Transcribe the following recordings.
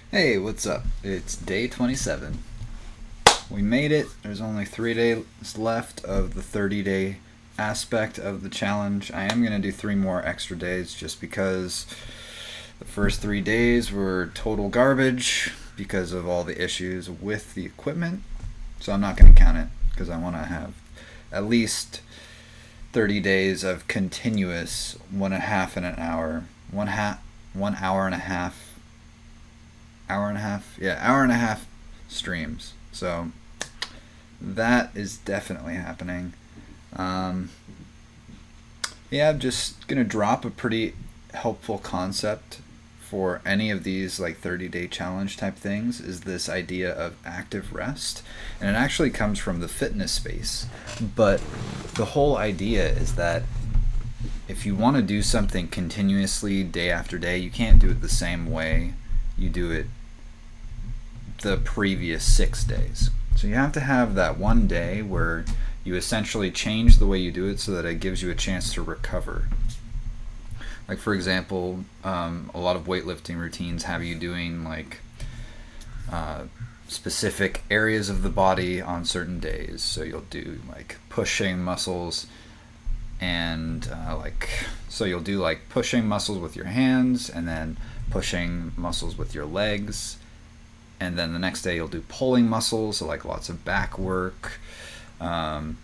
Hey, what's up? It's day 27. We made it. There's only 3 days left of the 30-day aspect of the challenge. I am going to do 3 more extra days just because the first 3 days were total garbage because of all the issues with the equipment. So I'm not going to count it because I want to have at least 30 days of continuous 1.5 and an hour, 1 hour and a half, hour and a half streams. So that is definitely happening. Um, yeah, I'm just gonna drop a pretty helpful concept for any of these like 30-day challenge type things is this idea of active rest, and it actually comes from the fitness space. But the whole idea is that if you want to do something continuously day after day, you can't do it the same way you do it the previous 6 days. So you have to have that one day where you essentially change the way you do it so that it gives you a chance to recover. Like, for example, a lot of weightlifting routines have you doing like uh, specific areas of the body on certain days. So you'll do like pushing muscles and so you'll do like pushing muscles with your hands and then pushing muscles with your legs, and then the next day you'll do pulling muscles, so like lots of back work, um,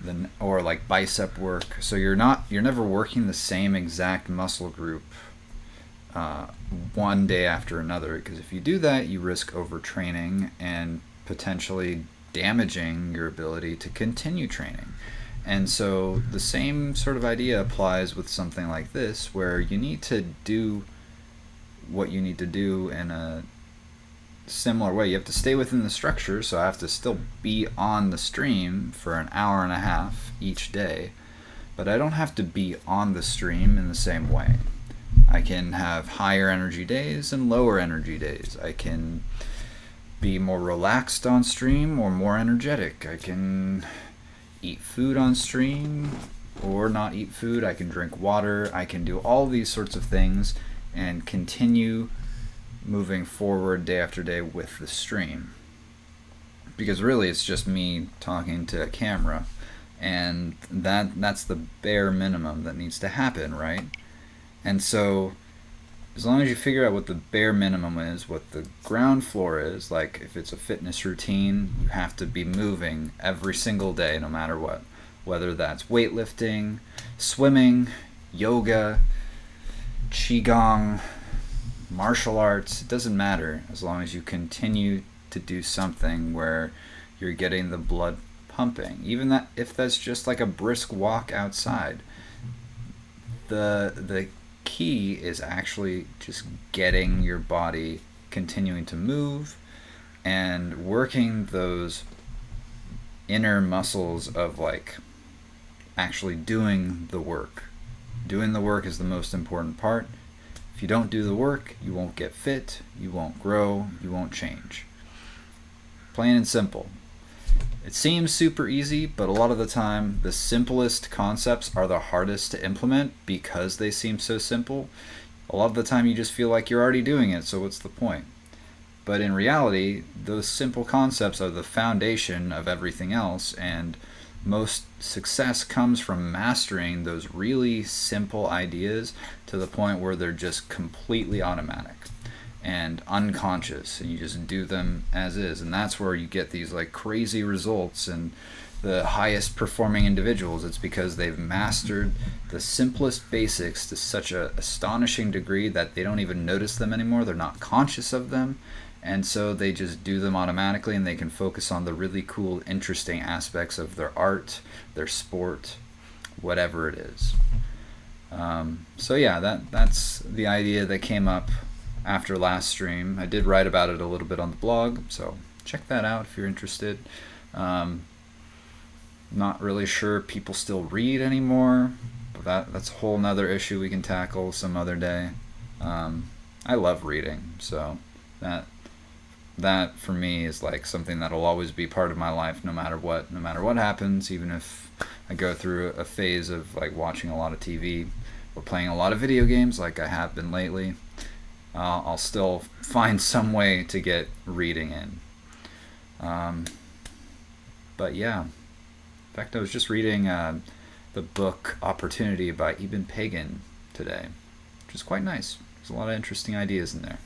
then or like bicep work. So you're never working the same exact muscle group uh, one day after another, because if you do that, you risk overtraining and potentially damaging your ability to continue training. And so the same sort of idea applies with something like this, where you need to do what you need to do in a similar way. You have to stay within the structure, so I have to still be on the stream for an hour and a half each day, but I don't have to be on the stream in the same way. I can have higher energy days and lower energy days. I can be more relaxed on stream or more energetic. I can eat food on stream or not eat food. I can drink water. I can do all these sorts of things and continue moving forward day after day with the stream, because really it's just me talking to a camera, and that's the bare minimum that needs to happen, right? And so as long as you figure out what the bare minimum is, what the ground floor is, like if it's a fitness routine, you have to be moving every single day no matter what, whether that's weightlifting, swimming, yoga, qigong, martial arts. It doesn't matter as long as you continue to do something where you're getting the blood pumping, even that if that's just like a brisk walk outside. The key is actually just getting your body continuing to move and working those inner muscles of like actually doing the work. Doing the work is the most important part. If you don't do the work, you won't get fit, you won't grow, you won't change. Plain and simple. It seems super easy, but a lot of the time, the simplest concepts are the hardest to implement because they seem so simple. A lot of the time, you just feel like you're already doing it, so what's the point? But in reality, those simple concepts are the foundation of everything else, and most success comes from mastering those really simple ideas to the point where they're just completely automatic and unconscious, and you just do them as is. And that's where you get these like crazy results and the highest performing individuals. It's because they've mastered the simplest basics to such a astonishing degree that they don't even notice them anymore. They're not conscious of them, and so they just do them automatically, and they can focus on the really cool, interesting aspects of their art, their sport, whatever it is. So yeah, that's the idea that came up after last stream. I did write about it a little bit on the blog, so check that out if you're interested. Not really sure people still read anymore, but that's a whole nother issue we can tackle some other day. I love reading, so that for me is like something that'll always be part of my life, no matter what happens. Even if I go through a phase of like watching a lot of TV or playing a lot of video games like I have been lately, I'll still find some way to get reading in. But yeah, in fact, I was just reading the book Opportunity by Ibn Pagan today, which is quite nice. There's a lot of interesting ideas in there.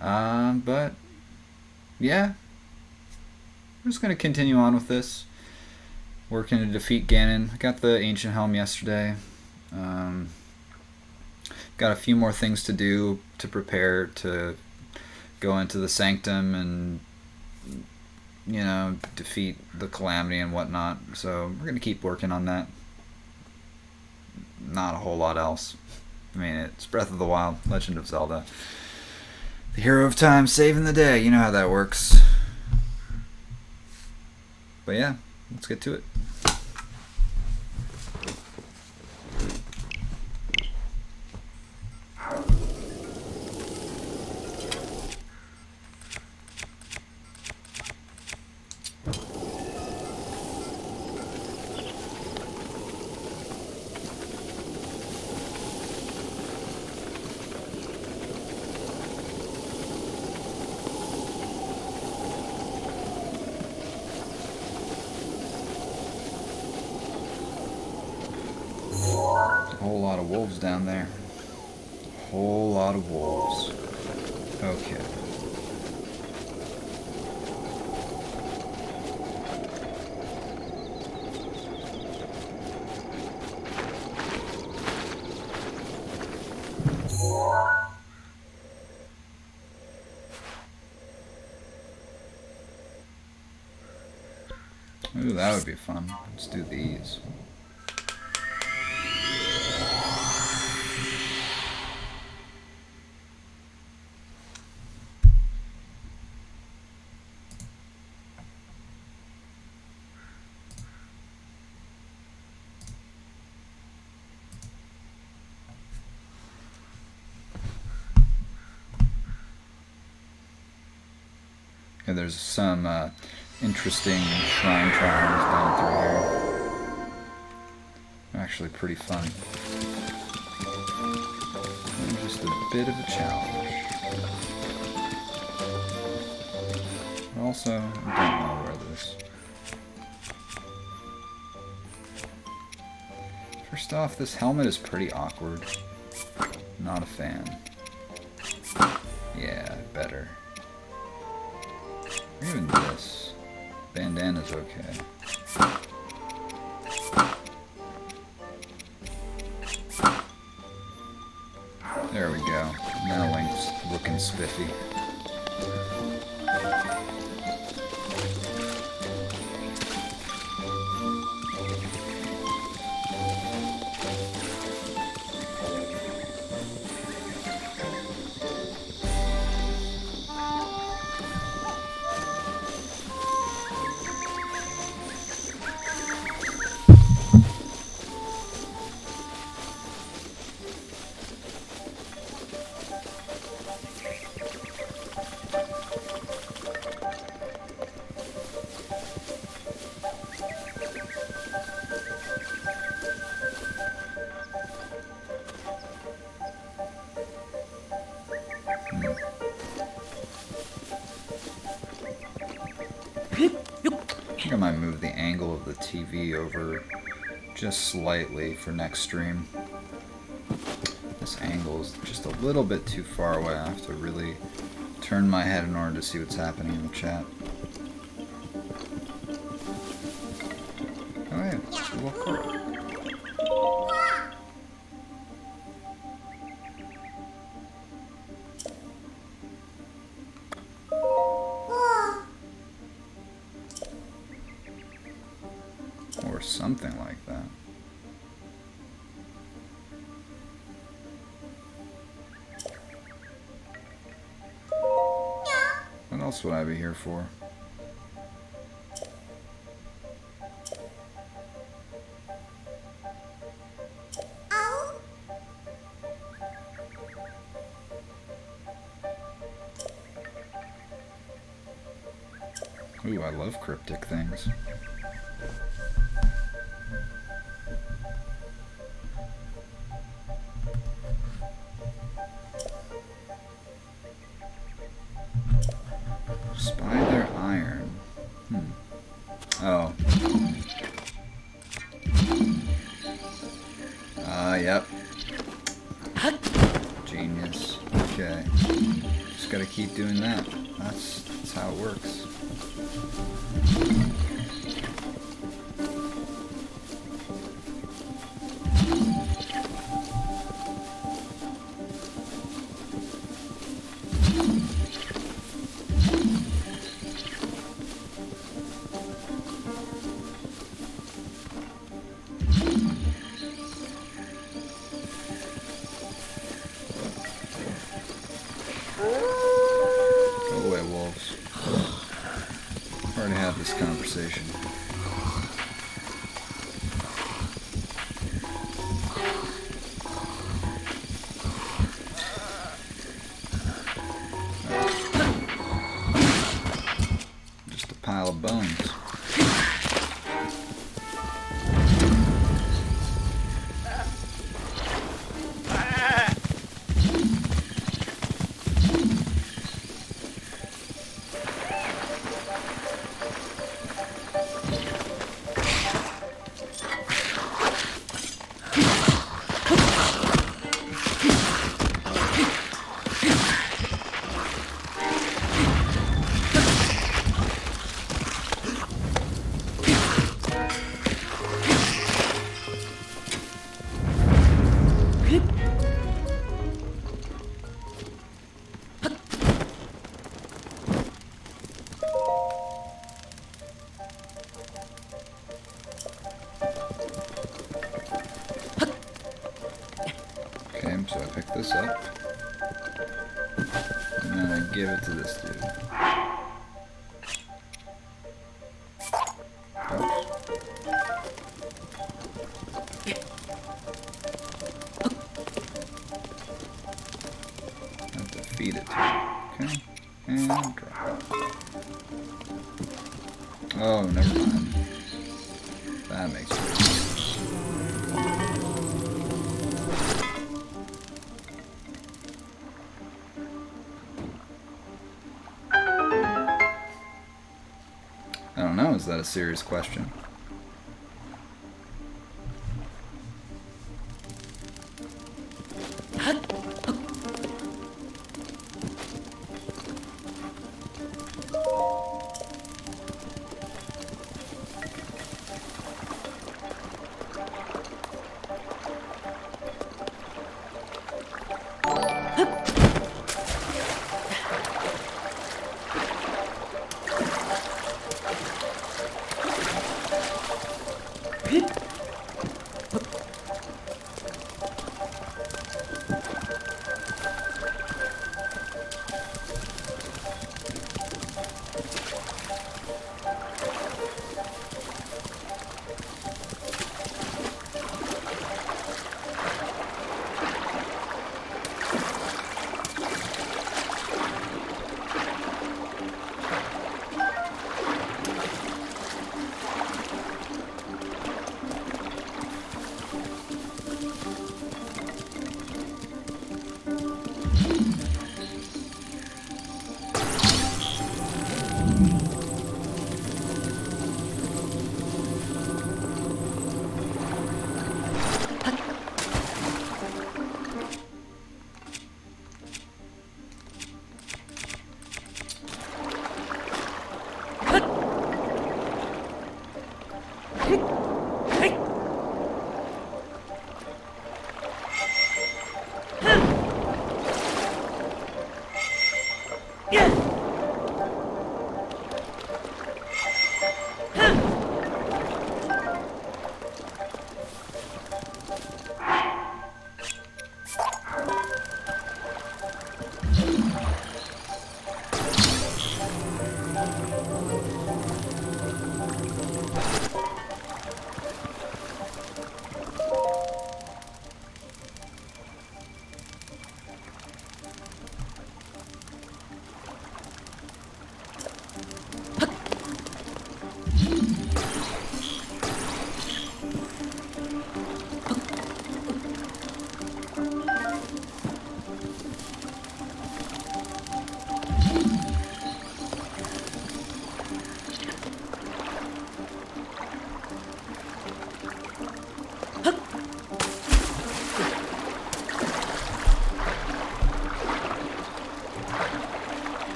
But yeah, I'm just going to continue on with this, working to defeat Ganon. I got the Ancient Helm yesterday. Got a few more things to do to prepare to go into the Sanctum and, you know, defeat the Calamity and whatnot. So we're going to keep working on that. Not a whole lot else. I mean, it's Breath of the Wild, Legend of Zelda. The hero of time saving the day. You know how that works. But yeah, let's get to it. Whole lot of wolves down there. Whole lot of wolves. Okay. Ooh, that would be fun. Let's do these. Yeah, there's some interesting shrine trials down through here. They're actually pretty fun. And just a bit of a challenge. But also, I don't know where this. First off, this helmet is pretty awkward. Not a fan. Yeah, better. Even this. Bandana's okay. There we go. Now Link's looking spiffy. I think I might move the angle of the TV over just slightly for next stream. This angle is just a little bit too far away. I have to really turn my head in order to see what's happening in the chat. Oh yeah, it's a little KOROK. Or something like that. What else would I be here for? Ooh, I love cryptic things. yep. Genius. Okay. Just gotta keep doing that. That's how it works. This conversation. Just a pile of bones. So I pick this up, and then I give it to this dude. Oops. I have to feed it to him. Okay, and drop it. Oh, never mind. That makes sense. I don't know, is that a serious question?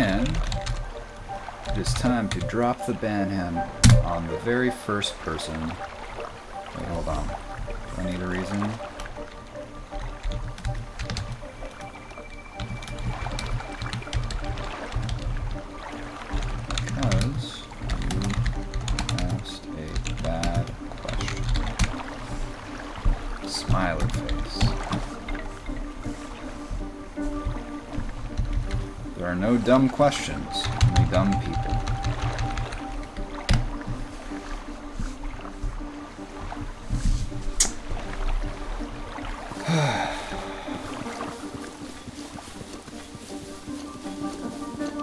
And it is time to drop the banhand on the very first person. Wait, hold on. Do I need a reason? Because you asked a bad question. Smiley face. There are no dumb questions, only dumb people.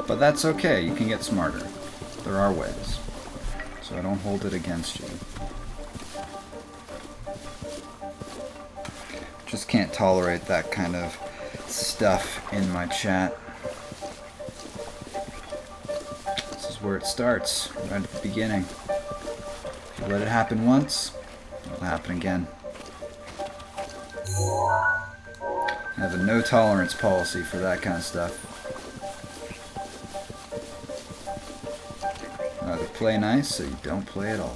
But that's okay, you can get smarter. There are ways. So I don't hold it against you. Just can't tolerate that kind of stuff in my chat. This is where it starts, right at the beginning. If you let it happen once, it'll happen again. I have a no tolerance policy for that kind of stuff. Either play nice or you don't play at all.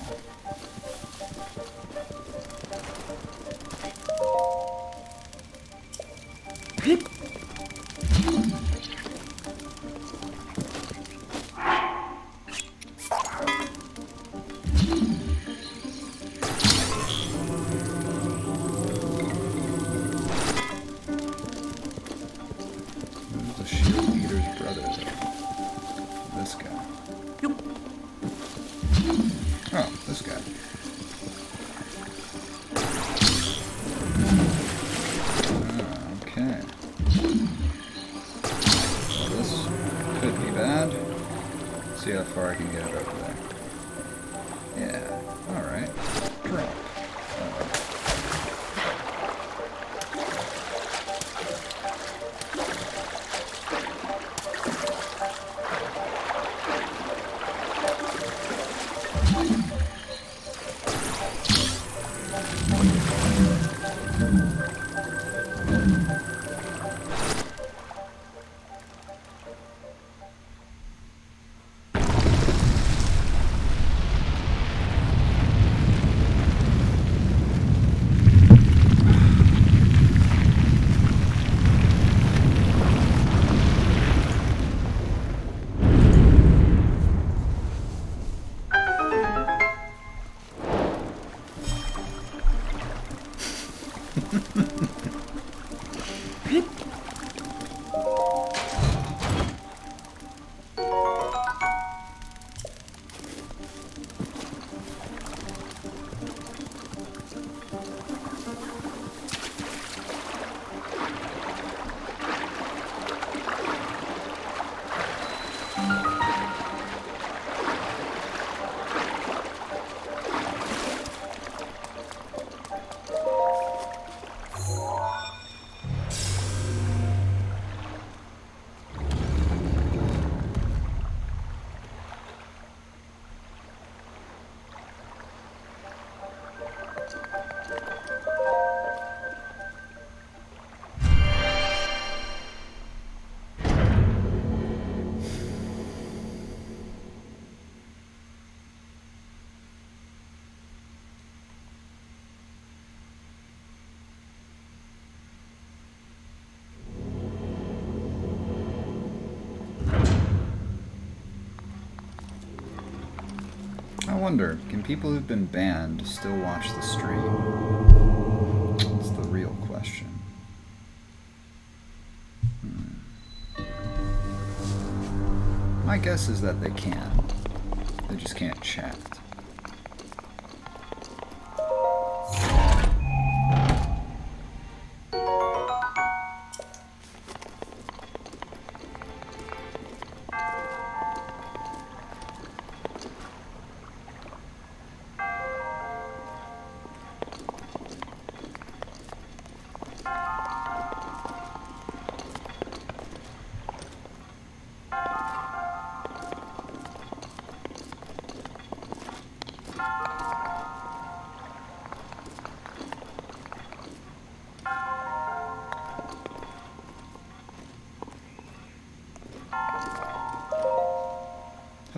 Who's the shield eater's brother there? This guy. Oh, this guy. Okay. Well, this could be bad. See how far I can get it over there. Yeah, alright. Drop. I wonder, can people who've been banned still watch the stream? That's the real question. My guess is that they can. They just can't chat.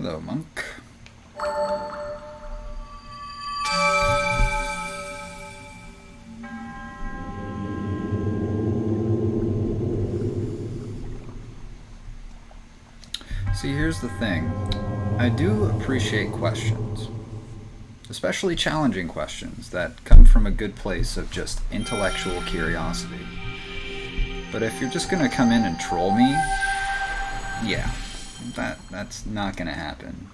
Hello, monk. See, here's the thing. I do appreciate questions, especially challenging questions that come from a good place of just intellectual curiosity. But if you're just gonna come in and troll me, yeah, that's not gonna happen.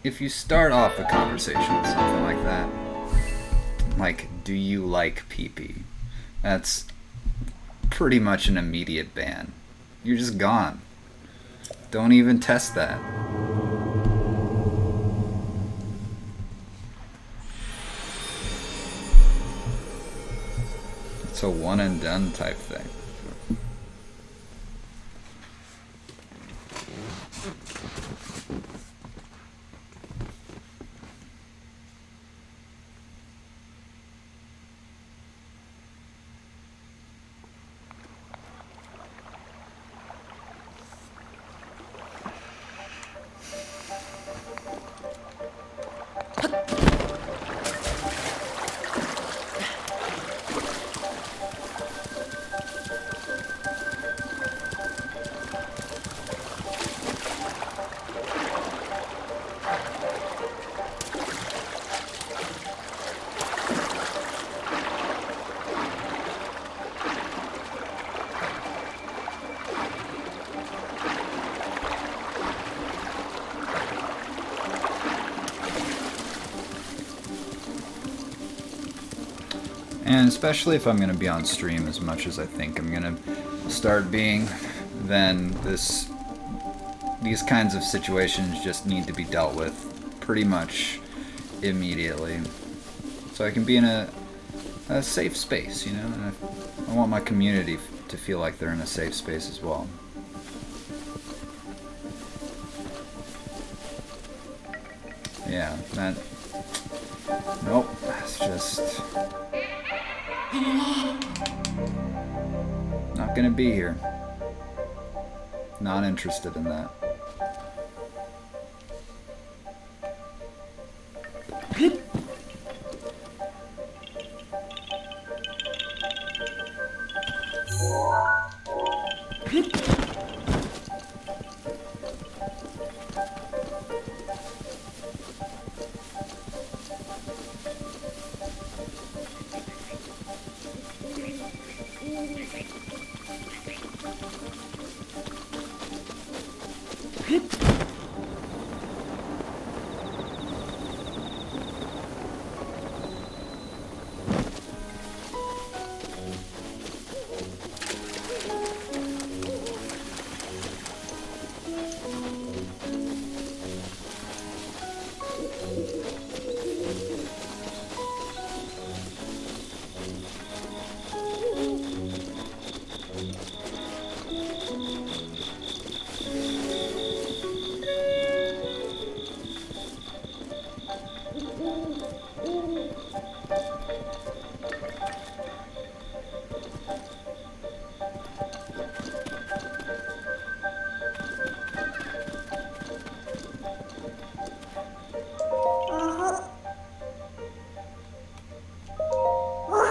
If you start off a conversation with something like that, like, do you like pee-pee? That's pretty much an immediate ban. You're just gone. Don't even test that. It's a one and done type thing. And especially if I'm going to be on stream as much as I think I'm going to start being, then these kinds of situations just need to be dealt with pretty much immediately. So I can be in a safe space, you know, and I want my community to feel like they're in a safe space as well. Yeah, that... Nope, that's just... Not gonna be here. Not interested in that.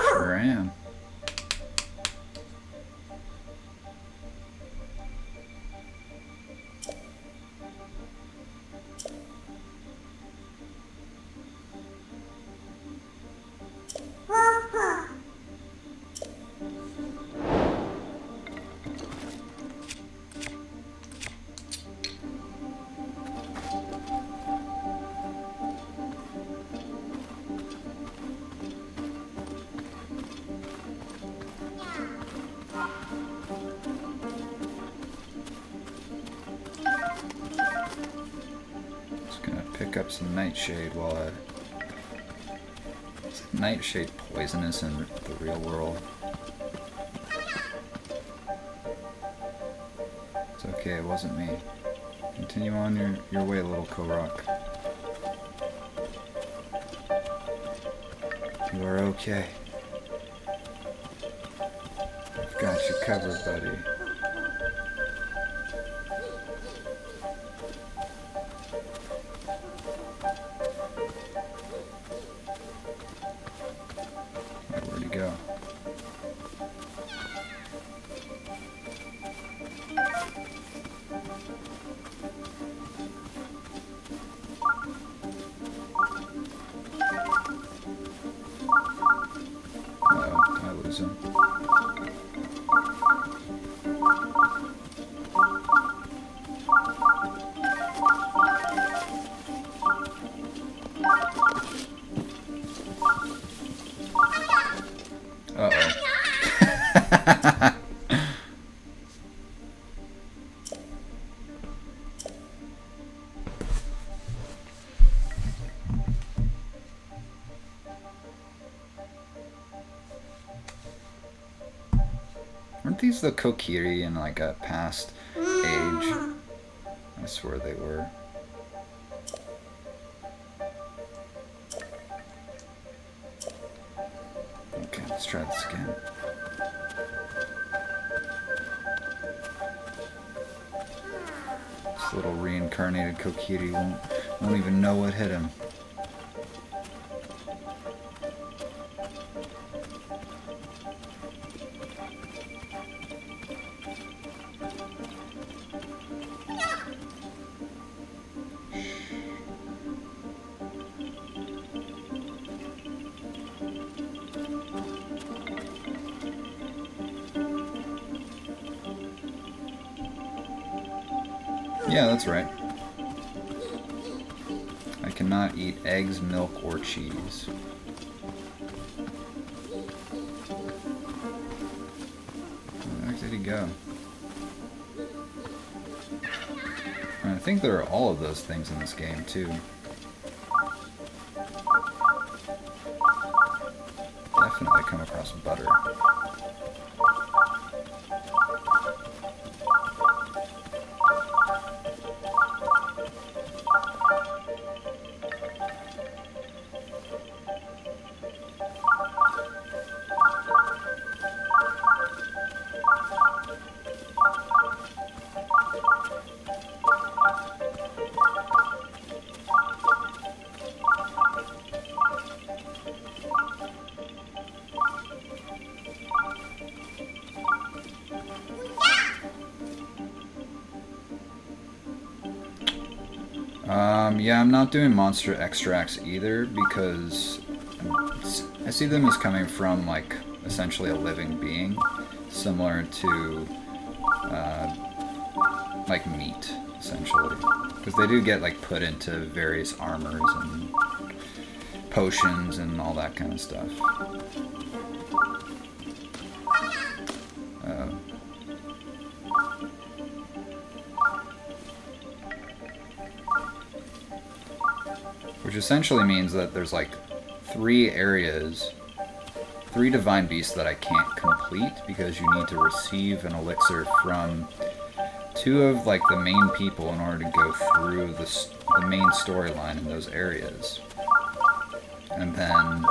Sure am. Pick up some nightshade while is nightshade poisonous in the real world? It's okay, it wasn't me. Continue on your way, little KOROK. You are okay. I've got you covered, buddy. Weren't these the Kokiri in like a past age? I swear they were. Okay, let's try this again. This little reincarnated Kokiri won't even know what hit him. Yeah, that's right. I cannot eat eggs, milk, or cheese. Where did he go? I think there are all of those things in this game, too. Definitely come across butter. Yeah, I'm not doing monster extracts either because I see them as coming from, like, essentially a living being, similar to, like, meat, essentially. Because they do get, like, put into various armors and potions and all that kind of stuff. Which essentially means that there's like 3 areas, 3 divine beasts that I can't complete because you need to receive an elixir from 2 of like the main people in order to go through the main storyline in those areas. And then,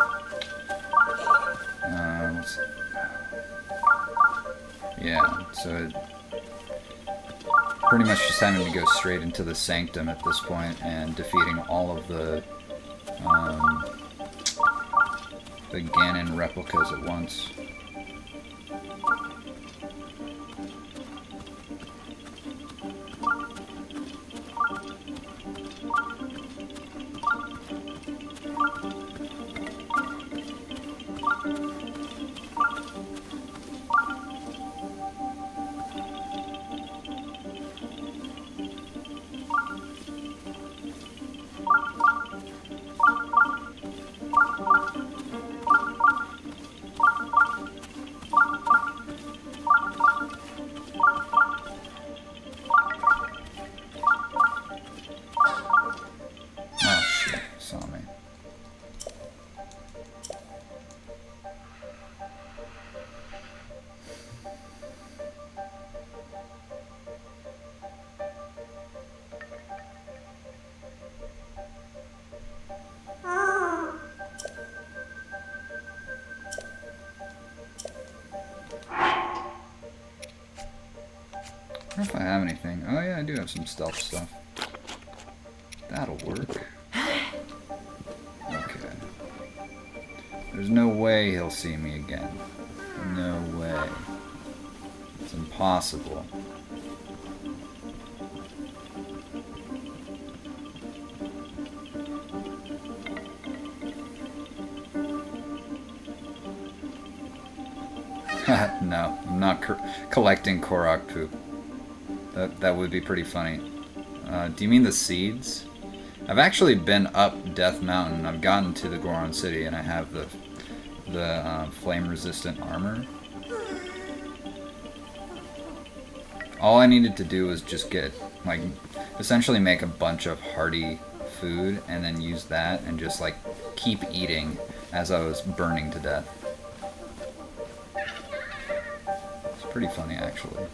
yeah, so pretty much just having to go straight into the Sanctum at this point and defeating all of the Ganon replicas at once. I don't know if I have anything. Oh yeah, I do have some stealth stuff. That'll work. Okay. There's no way he'll see me again. No way. It's impossible. No, I'm not collecting Korok poop. That would be pretty funny. Do you mean the seeds? I've actually been up Death Mountain. I've gotten to the Goron City, and I have the flame-resistant armor. All I needed to do was just get, like, essentially make a bunch of hearty food, and then use that, and just, like, keep eating as I was burning to death. It's Pretty funny, actually.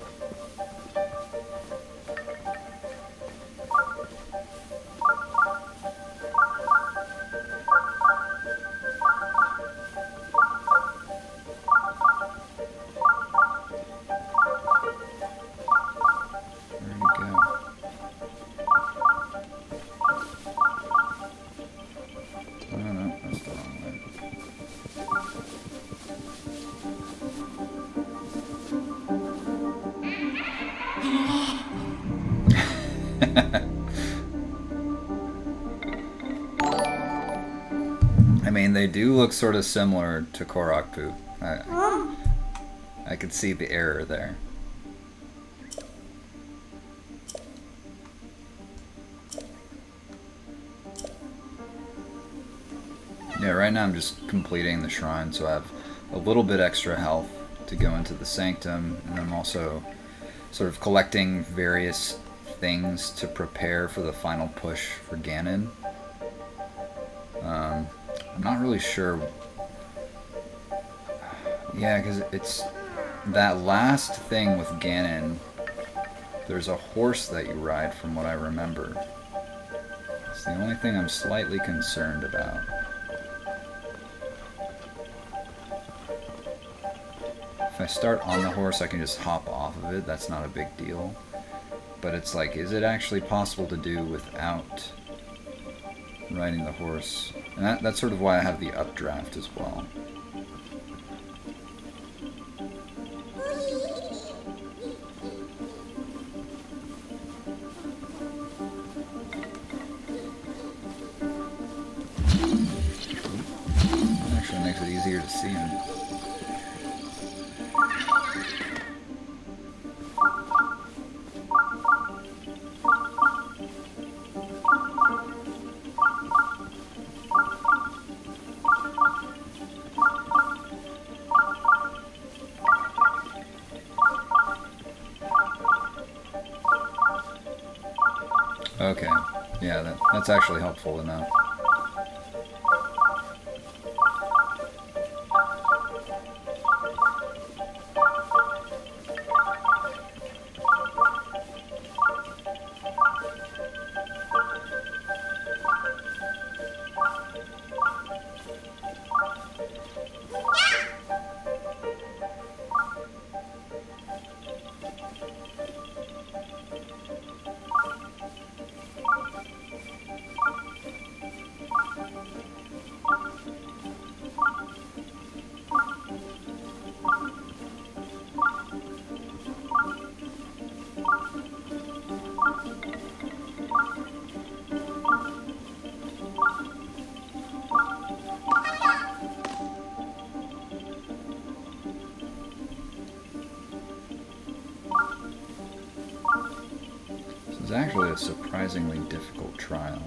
I mean, they do look sort of similar to KOROK poop. I could see the error there. Yeah, right now I'm just completing the shrine, so I have a little bit extra health to go into the sanctum, and I'm also sort of collecting various things to prepare for the final push for Ganon. I'm not really sure. Yeah, because it's that last thing with Ganon. There's a horse that you ride, from what I remember. It's the only thing I'm slightly concerned about. If I start on the horse, I can just hop off of it. That's not a big deal. But it's like, is it actually possible to do without riding the horse? And that's sort of why I have the updraft as well. It actually makes it easier to see him. Okay, yeah, that's actually helpful to know. This is actually a surprisingly difficult trial.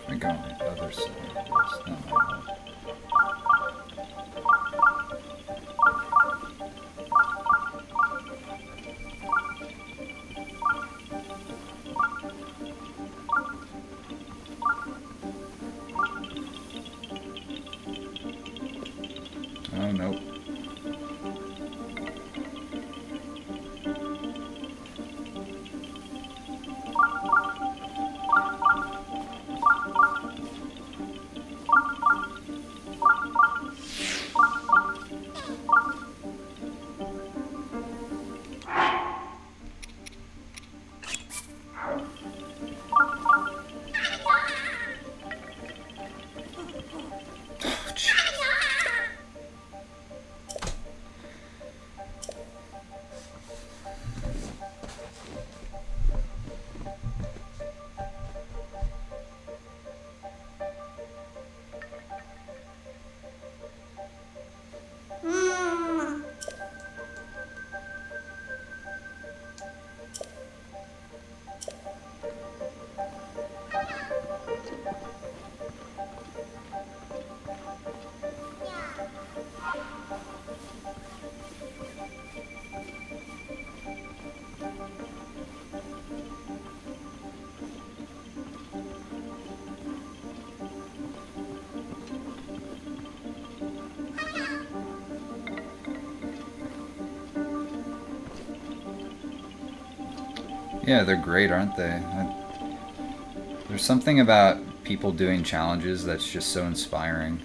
I go on the other side of this, that might help. Oh, nope. Yeah, they're great, aren't they? There's something about people doing challenges that's just so inspiring.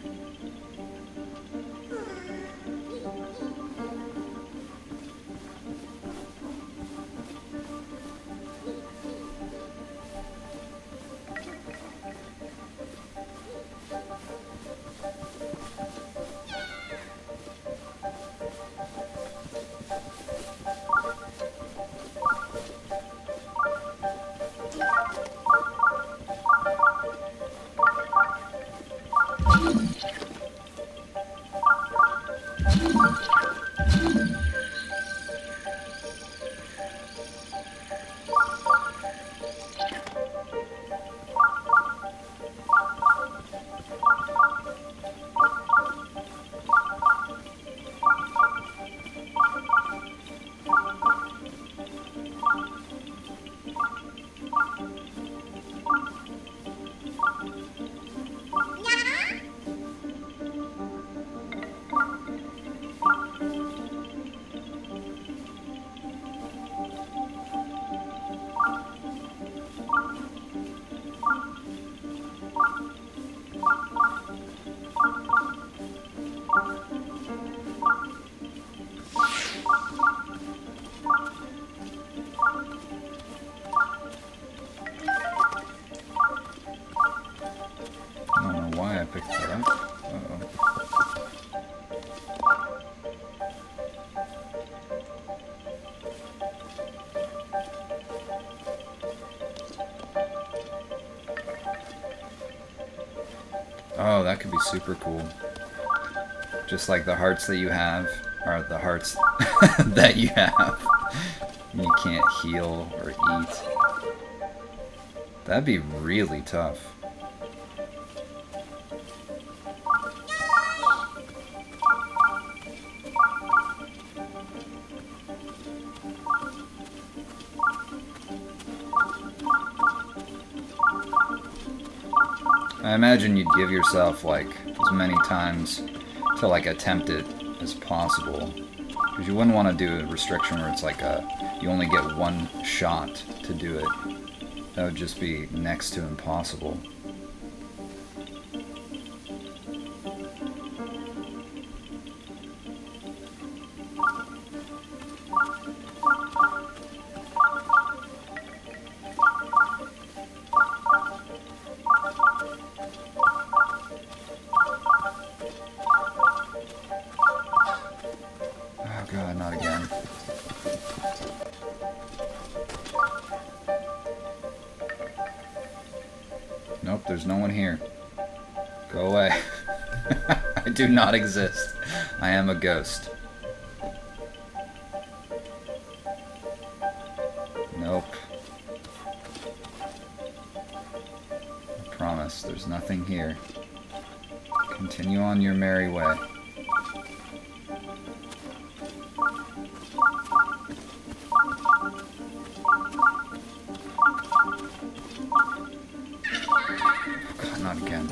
Oh, that could be super cool. Just like the hearts that you have are the hearts that you have. You can't heal or eat. That'd be really tough. I imagine you'd give yourself like as many times to like attempt it as possible, because you wouldn't want to do a restriction where it's like you only get one shot to do it. That would just be next to impossible. Nope, there's no one here. Go away. I do not exist. I am a ghost. Nope. I promise, there's nothing here. Continue on your merry way. Not again.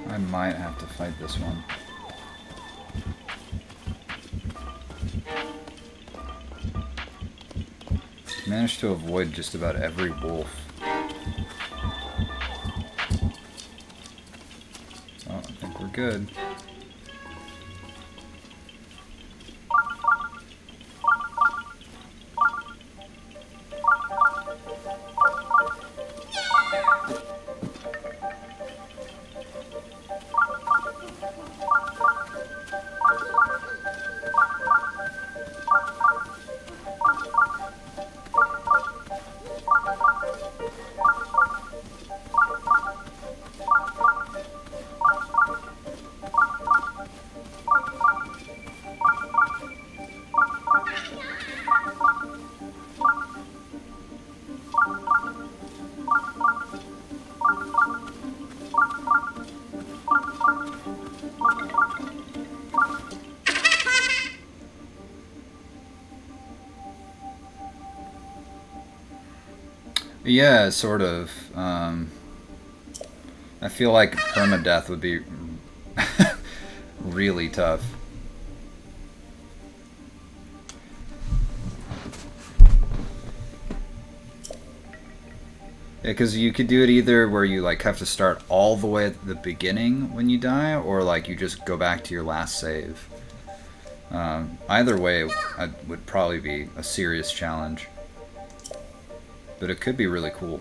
I might have to fight this one. Managed to avoid just about every wolf. Uh-oh. good. Yeah, sort of. I feel like permadeath would be really tough. Yeah, because you could do it either where you like have to start all the way at the beginning when you die, or like you just go back to your last save. Either way, it would probably be a serious challenge. But it could be really cool.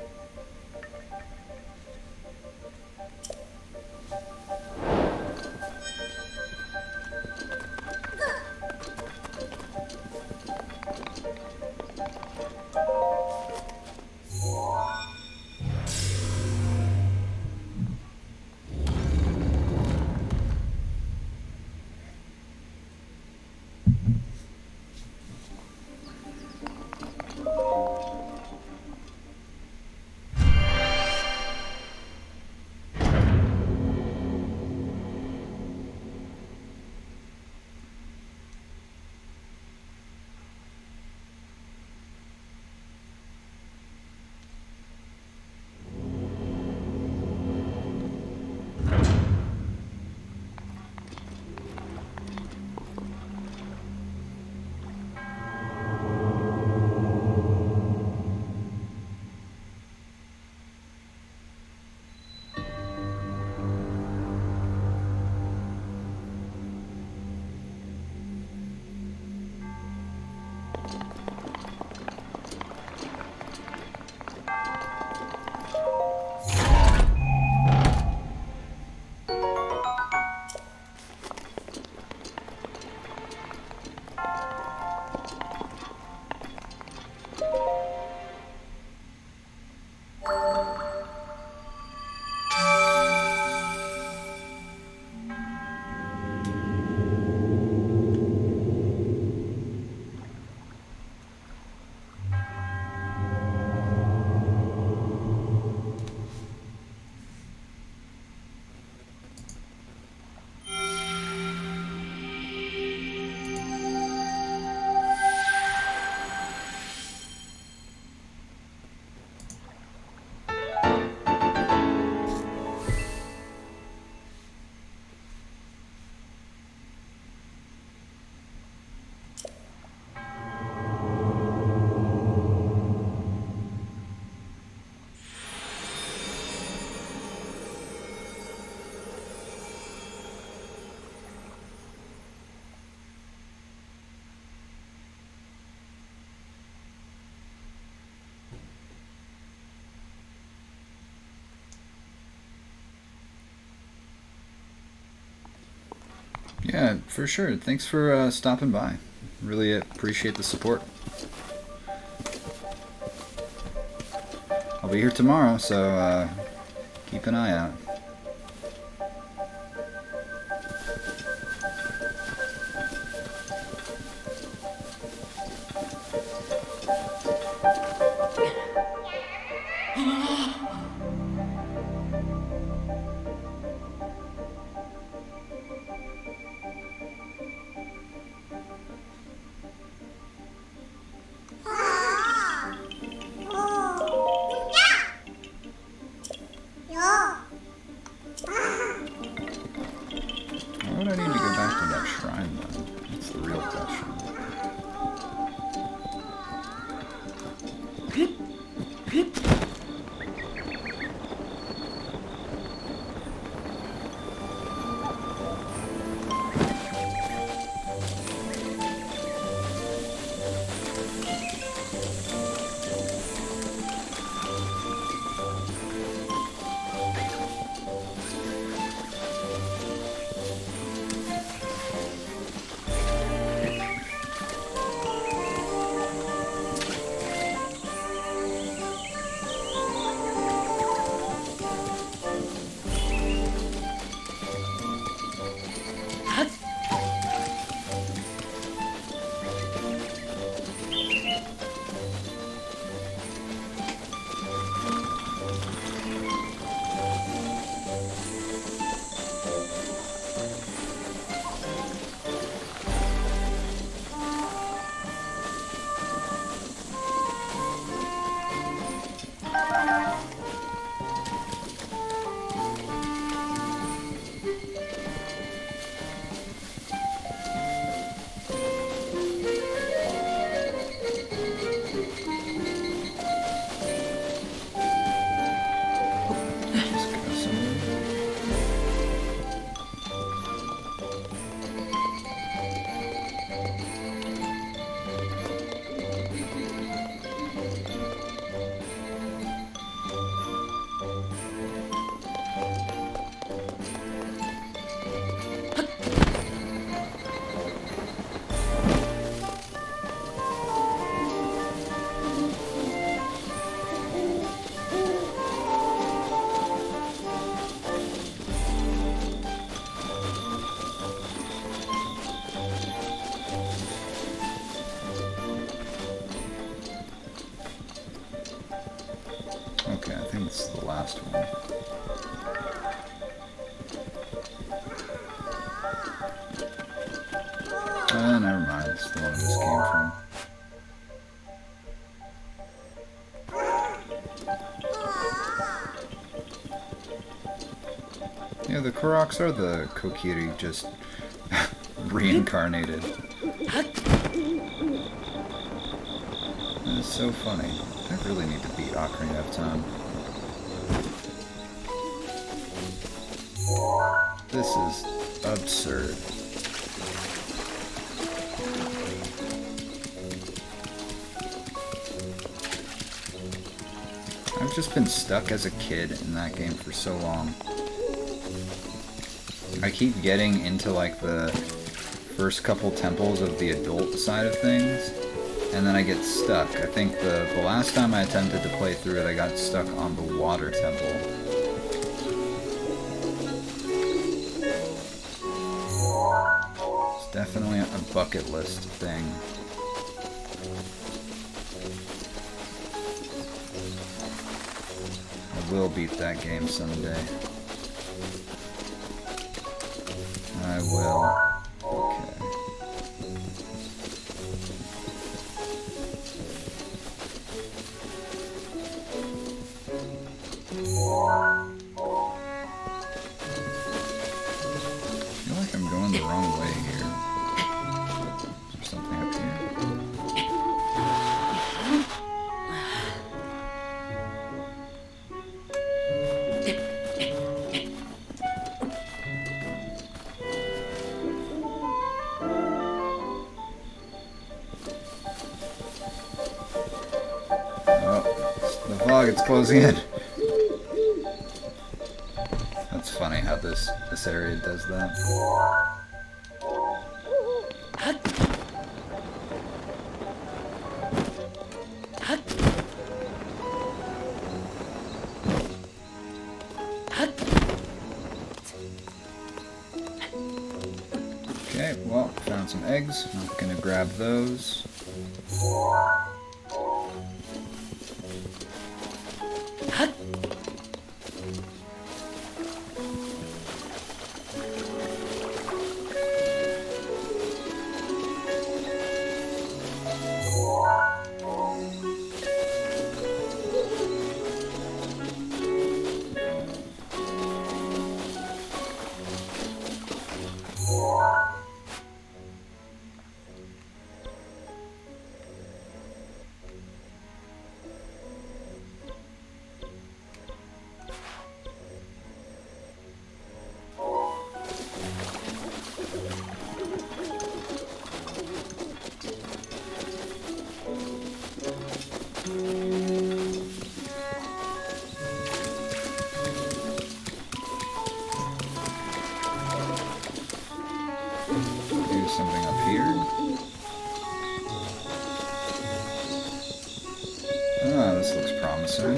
Yeah, for sure. Thanks for stopping by. Really appreciate the support. I'll be here tomorrow, so keep an eye out. Why would I need to go back to that shrine, though? That's the real question. think this is the last one. Never mind. It's the one I just came from. Yeah, the KOROKs are the Kokiri, just reincarnated. That is so funny. I really need to beat Ocarina of Time. This is absurd. I've just been stuck as a kid in that game for so long. I keep getting into like the first couple temples of the adult side of things, and then I get stuck. I think the last time I attempted to play through it, I got stuck on the water temple. It's definitely a bucket list thing. I will beat that game someday. I will. Okay. I feel like I'm going the wrong way here. Is there something up here? It's closing in. That's funny how this area does that. Okay, well, found some eggs. I'm gonna grab those. Something up here. Ah, this looks promising.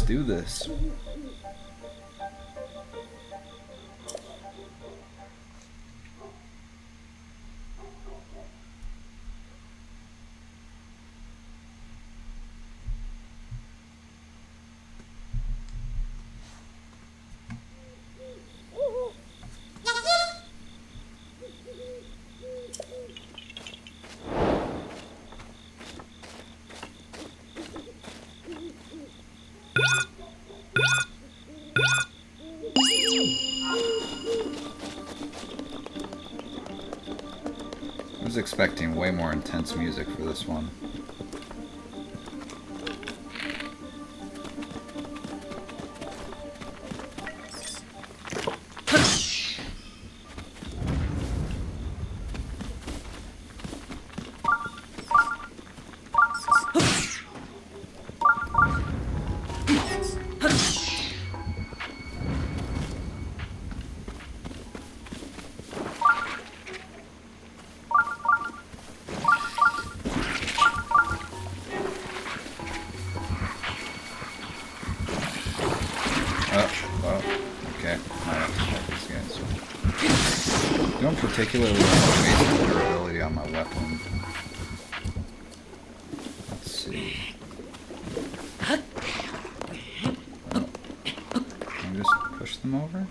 Do this. I was expecting way more intense music for this one. These guys don't particularly want to waste the durability on my weapon. Let's see. Oh. Can I just push them over?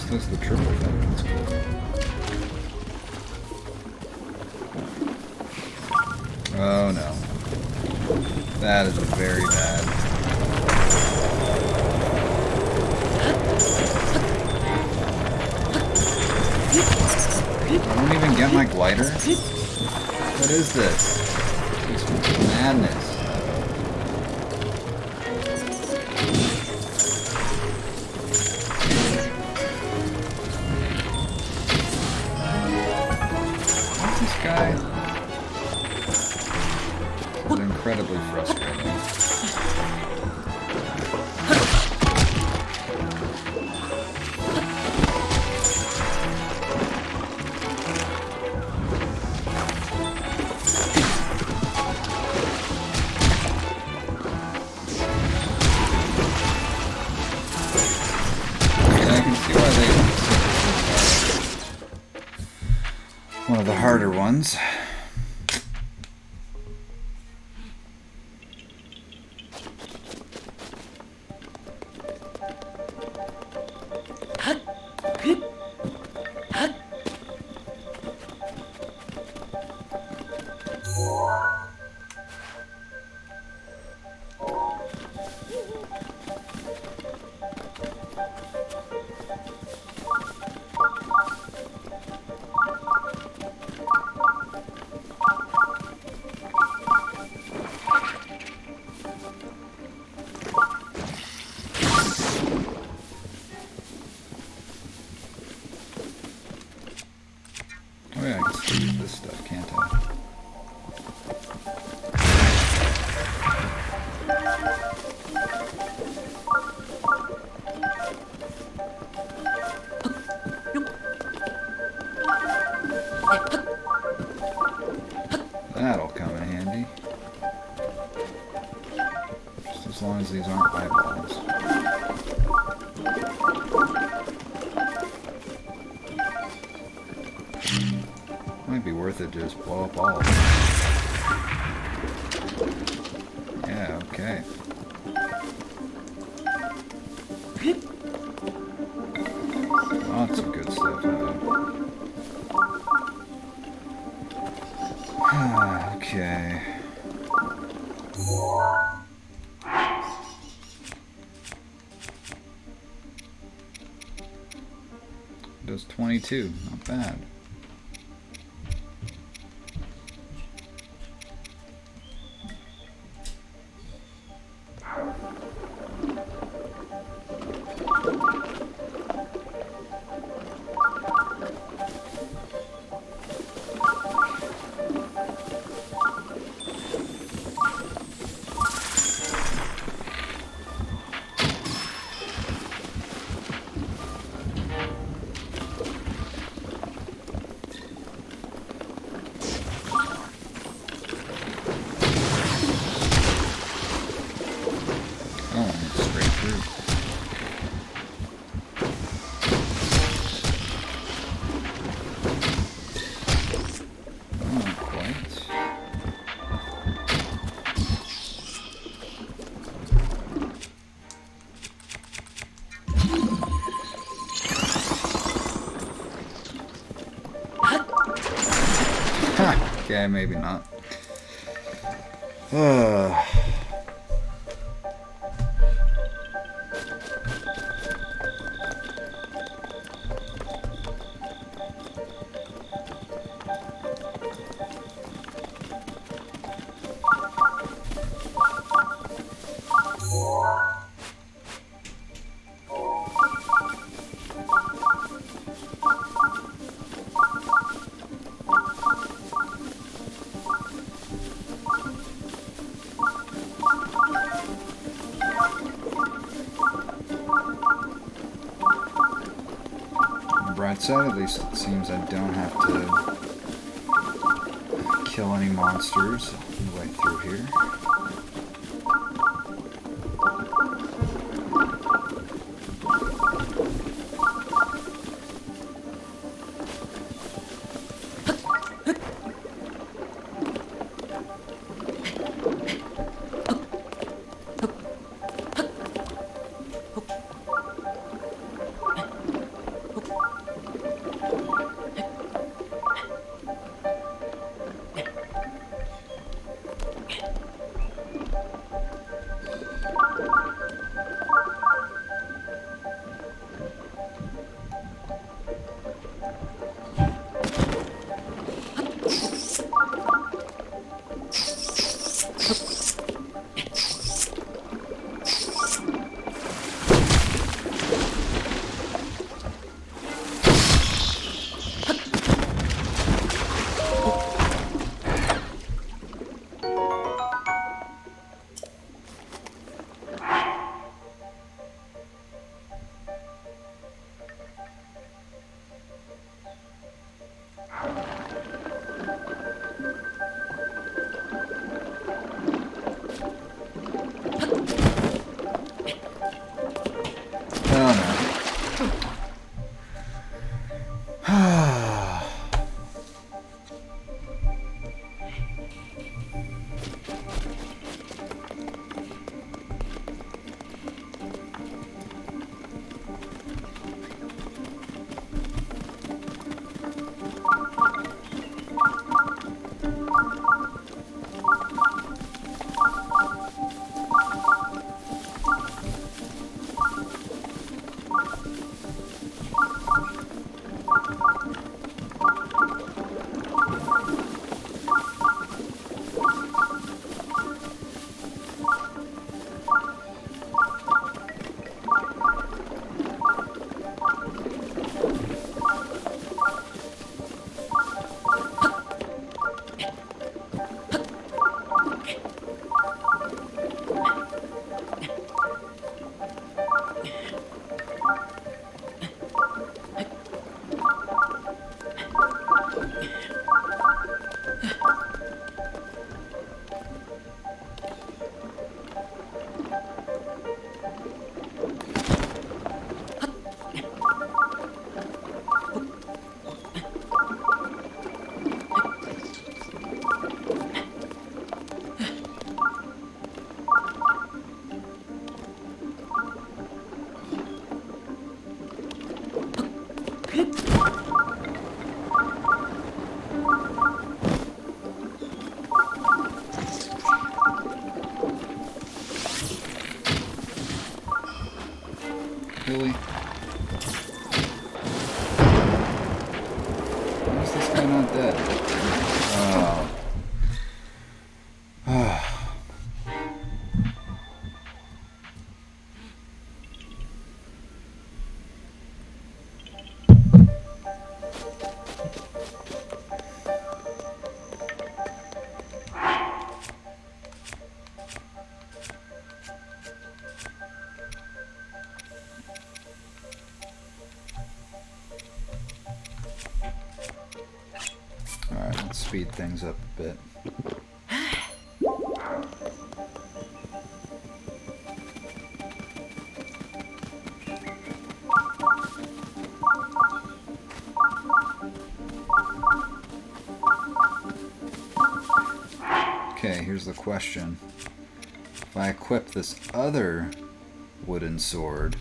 This is the triple feather, that's cool. Oh no. That is very bad. I don't even get my glider? What is this? It's madness. Guy. This is incredibly frustrating. Yeah, I can see why they one of the harder ones. Oh yeah, I can still use this stuff, can't I? That'll come in handy. Just as long as these aren't eyeballs. Might be worth it to just blow up all of them. Yeah, okay. Lots of good stuff though. Okay. Does 22, not bad. Okay, maybe not. right side, at least it seems I don't have to kill any monsters on the way through here. Really? Why is this guy not dead? Oh. Alright, let's speed things up a bit. Okay, here's the question. If I equip this other wooden sword,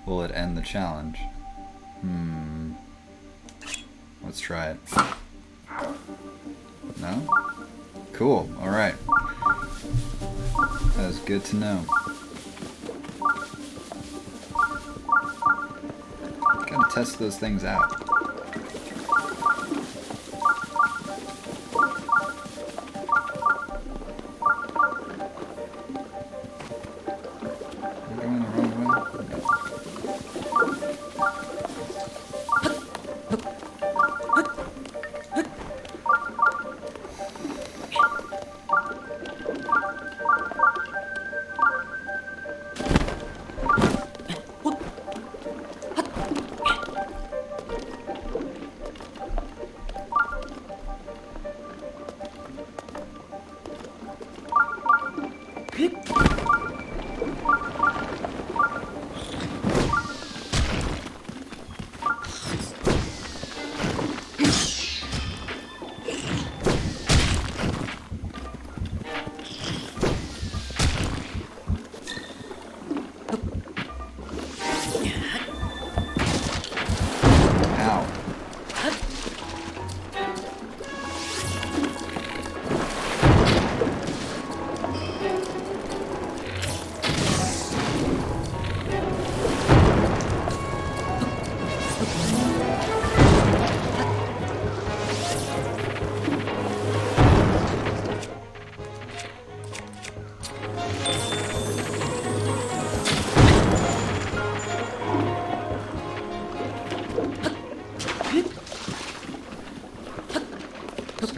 will it end the challenge? Let's try it. No? Cool, alright. That is good to know. Gotta test those things out. Am I going the wrong way?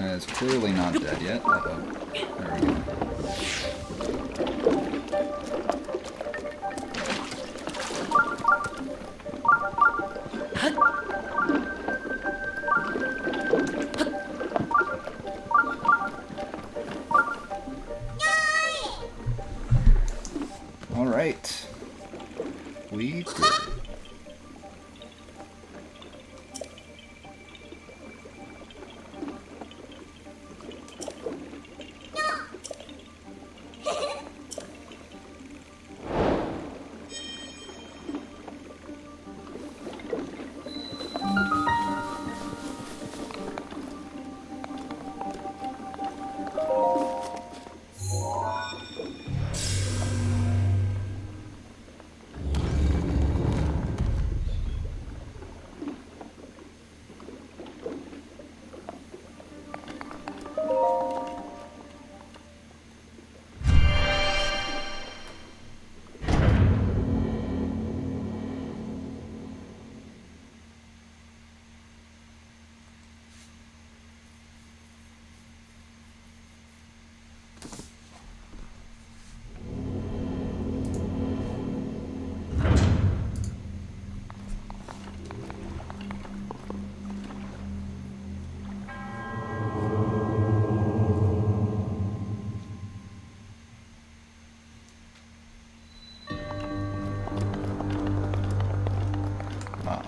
It's clearly not dead yet. Uh-oh. There we go. All right. We did it.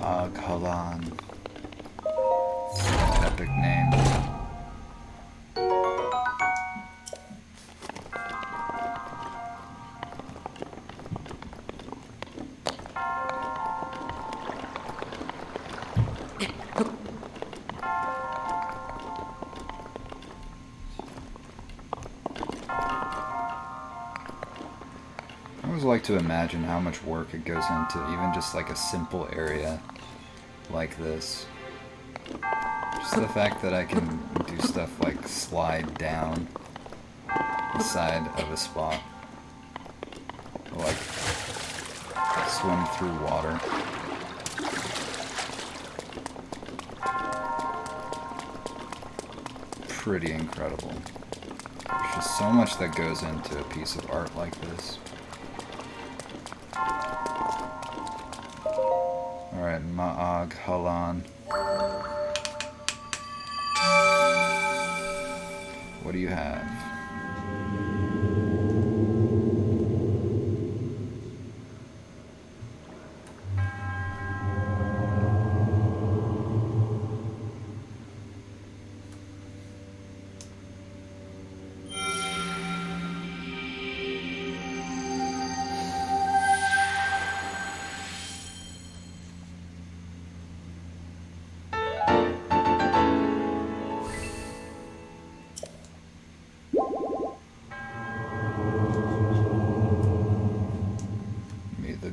RUUG. Epic name. I always like to imagine how much work it goes into even just like a simple area like this. Just the fact that I can do stuff like slide down the side of a spot, or like swim through water. Pretty incredible. There's just so much that goes into a piece of art like this. Alright, Ma'ag Halan. What do you have?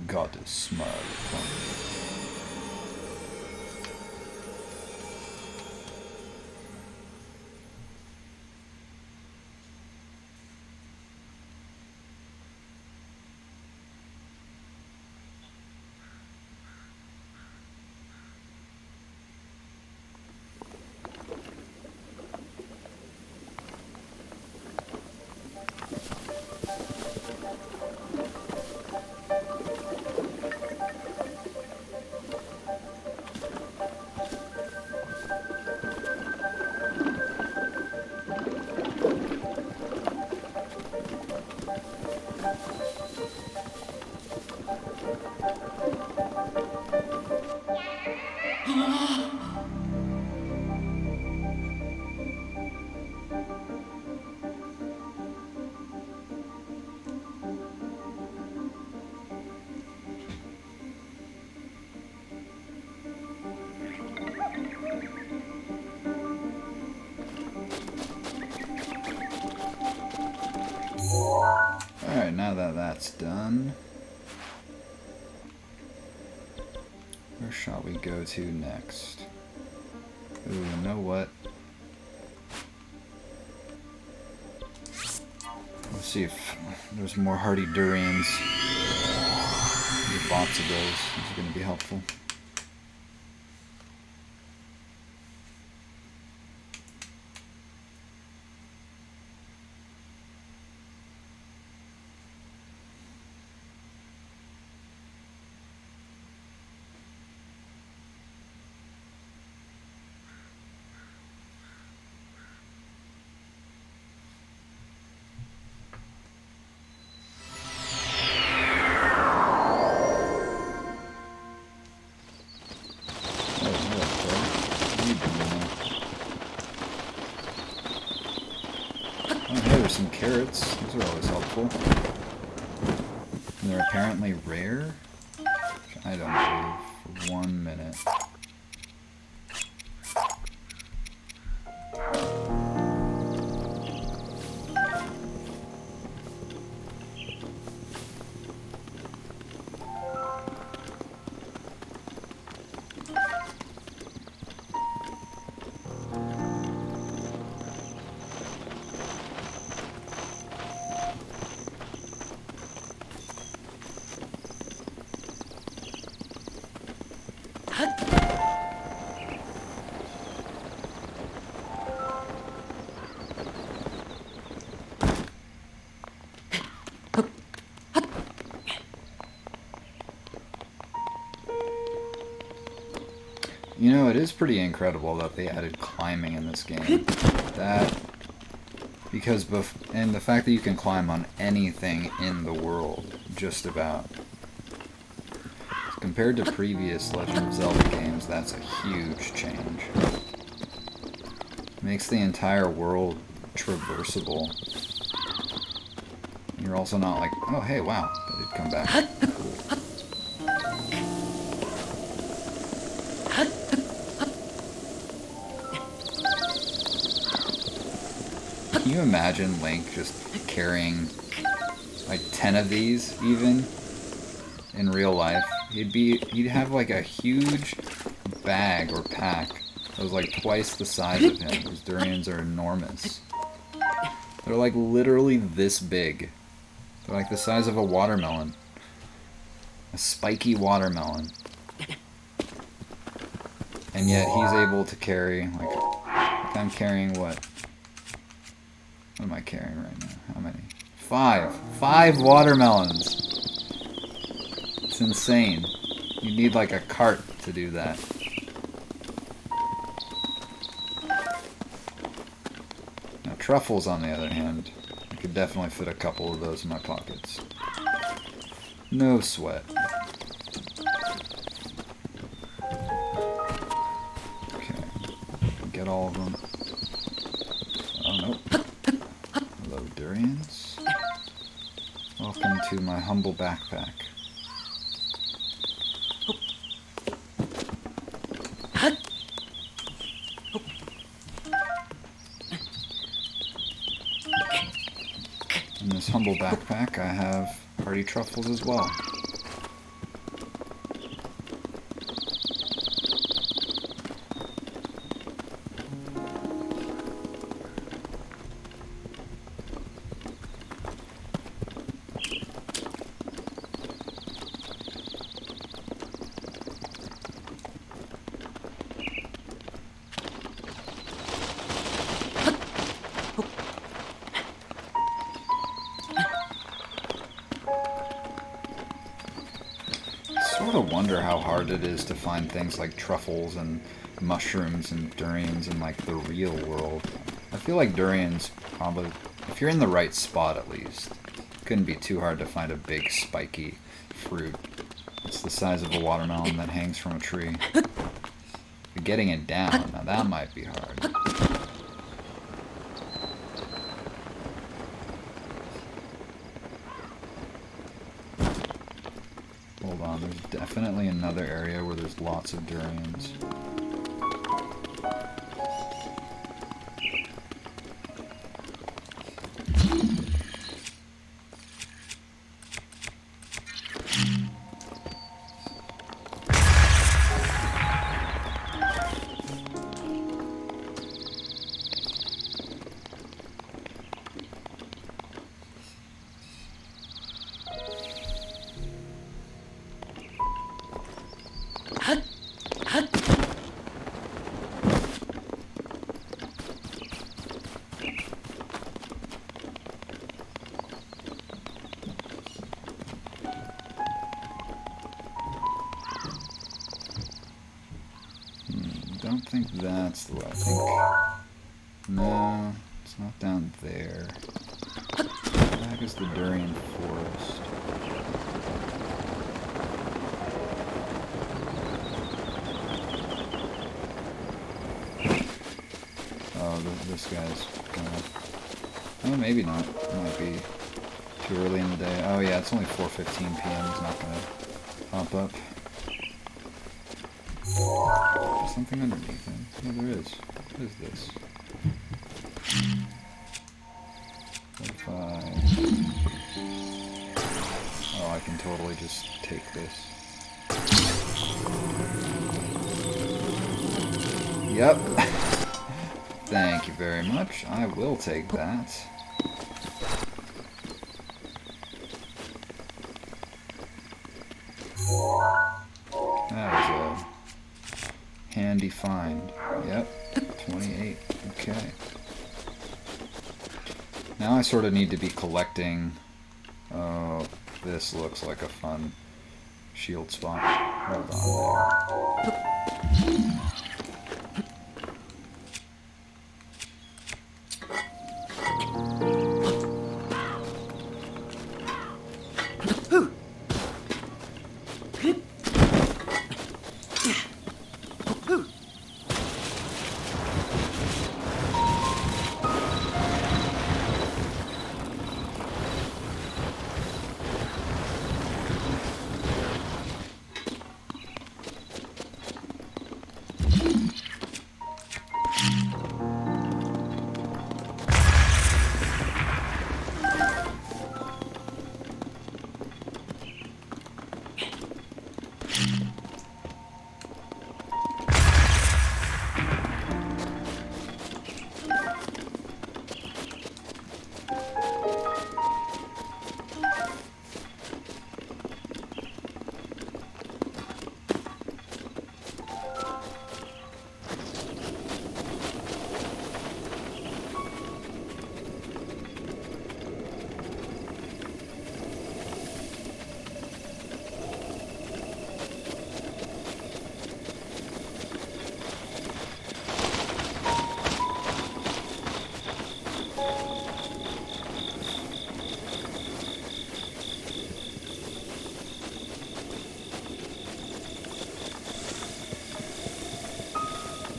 Goddess smile upon me. Alright, now that that's done, where shall we go to next? Ooh, you know what? Let's see if there's more hardy durians. Get lots of those. This is going to be helpful. some carrots. Those are always helpful. And they're apparently rare, which I don't believe for 1 minute. You know, it is pretty incredible that they added climbing in this game. And the fact that you can climb on anything in the world, just about. Compared to previous Legend of Zelda games, that's a huge change. Makes the entire world traversable. You're also not like, oh hey, wow, that did come back. Can you imagine Link just carrying like 10 of these even in real life? He'd have like a huge bag or pack that was like twice the size of him. Those durians are enormous. They're like literally this big. They're like the size of a watermelon. A spiky watermelon. And yet he's able to carry, like I'm carrying what? What am I carrying right now? How many? 5. 5 watermelons! It's insane. You need like a cart to do that. Now truffles, on the other hand, I could definitely fit a couple of those in my pockets. No sweat. Okay. Get all of them. Oh, nope. Hello, durians. Welcome to my humble backpack. In this humble backpack, I have party truffles as well. I wonder how hard it is to find things like truffles and mushrooms and durians in like the real world. I feel like durians probably, if you're in the right spot at least, couldn't be too hard to find a big spiky fruit. It's the size of a watermelon that hangs from a tree. But getting it down, now that might be hard. Hold on, there's definitely another area where there's lots of durians. I don't think that's the way. I think... No, it's not down there. What the heck is the durian forest? Oh, this guy's gonna Oh, maybe not. It might be too early in the day. Oh yeah, it's only 4:15 p.m. It's not gonna pop up. There's something underneath him. Yeah, there is. What is this? What if Oh, I can totally just take this. Yep. Thank you very much. I will take that. That was a handy find. Yep. 28. Okay. Now I sort of need to be collecting... Oh, this looks like a fun shield spot. Hold on there.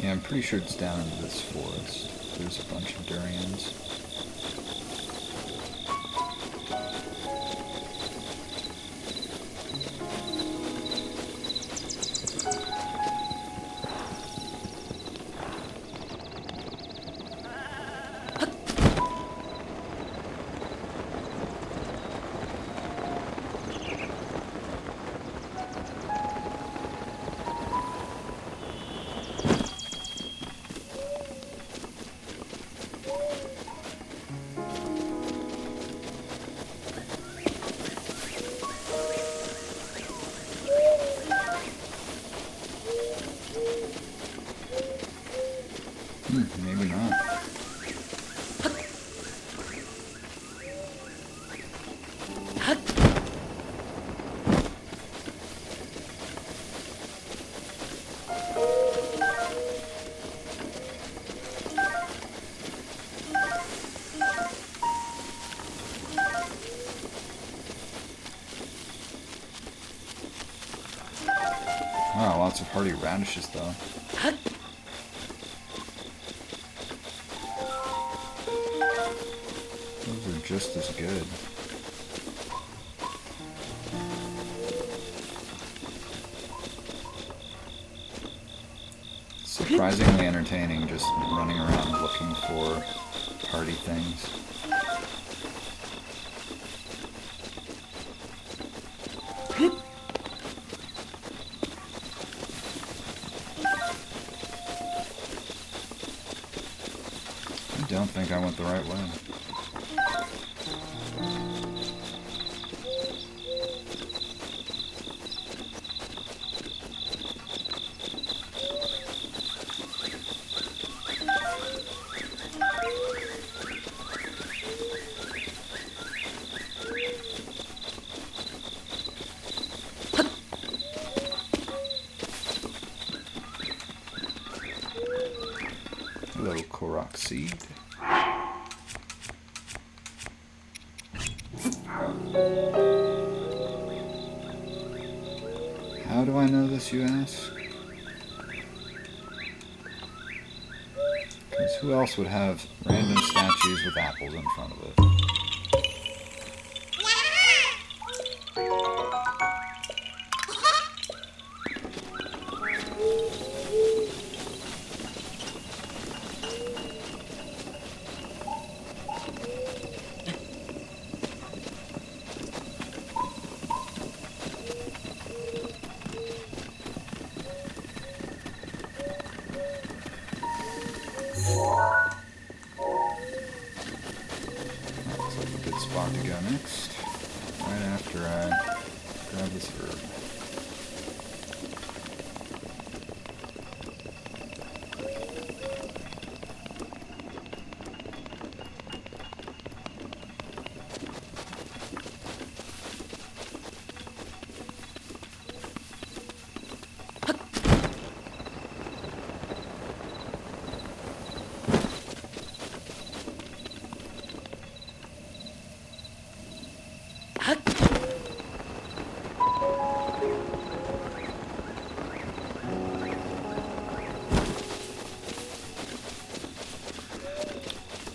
Yeah, I'm pretty sure it's down into this forest. There's a bunch of durians. Maybe not. Wow, lots of hardy radishes though. Those are just as good. It's surprisingly entertaining just running around looking for hardy things. I don't think I went the right way. Hello, KOROK seed. How do I know this, you ask? Because who else would have random statues with apples in front of it? Spot to go next, right after I grab this herb.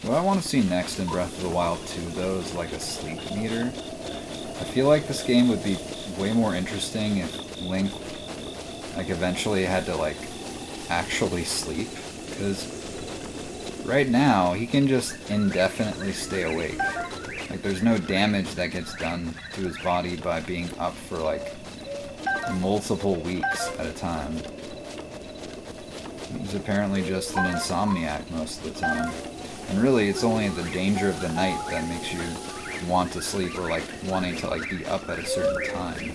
What I want to see next in Breath of the Wild 2, though, is like a sleep meter. I feel like this game would be way more interesting if Link, like, eventually had to, like, actually sleep. Because right now, he can just indefinitely stay awake. Like, there's no damage that gets done to his body by being up for, like, multiple weeks at a time. He's apparently just an insomniac most of the time. And really, it's only the danger of the night that makes you want to sleep, or like wanting to like be up at a certain time.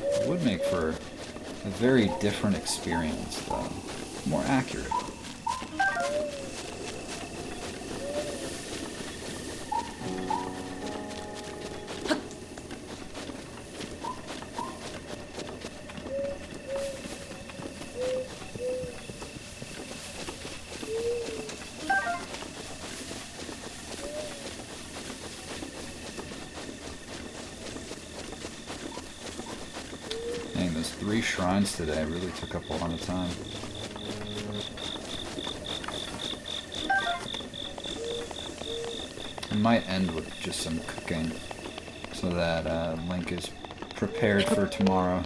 It would make for a very different experience, though. More accurate. Dang, those 3 shrines today really took up a lot of time. I might end with just some cooking so that Link is prepared for tomorrow.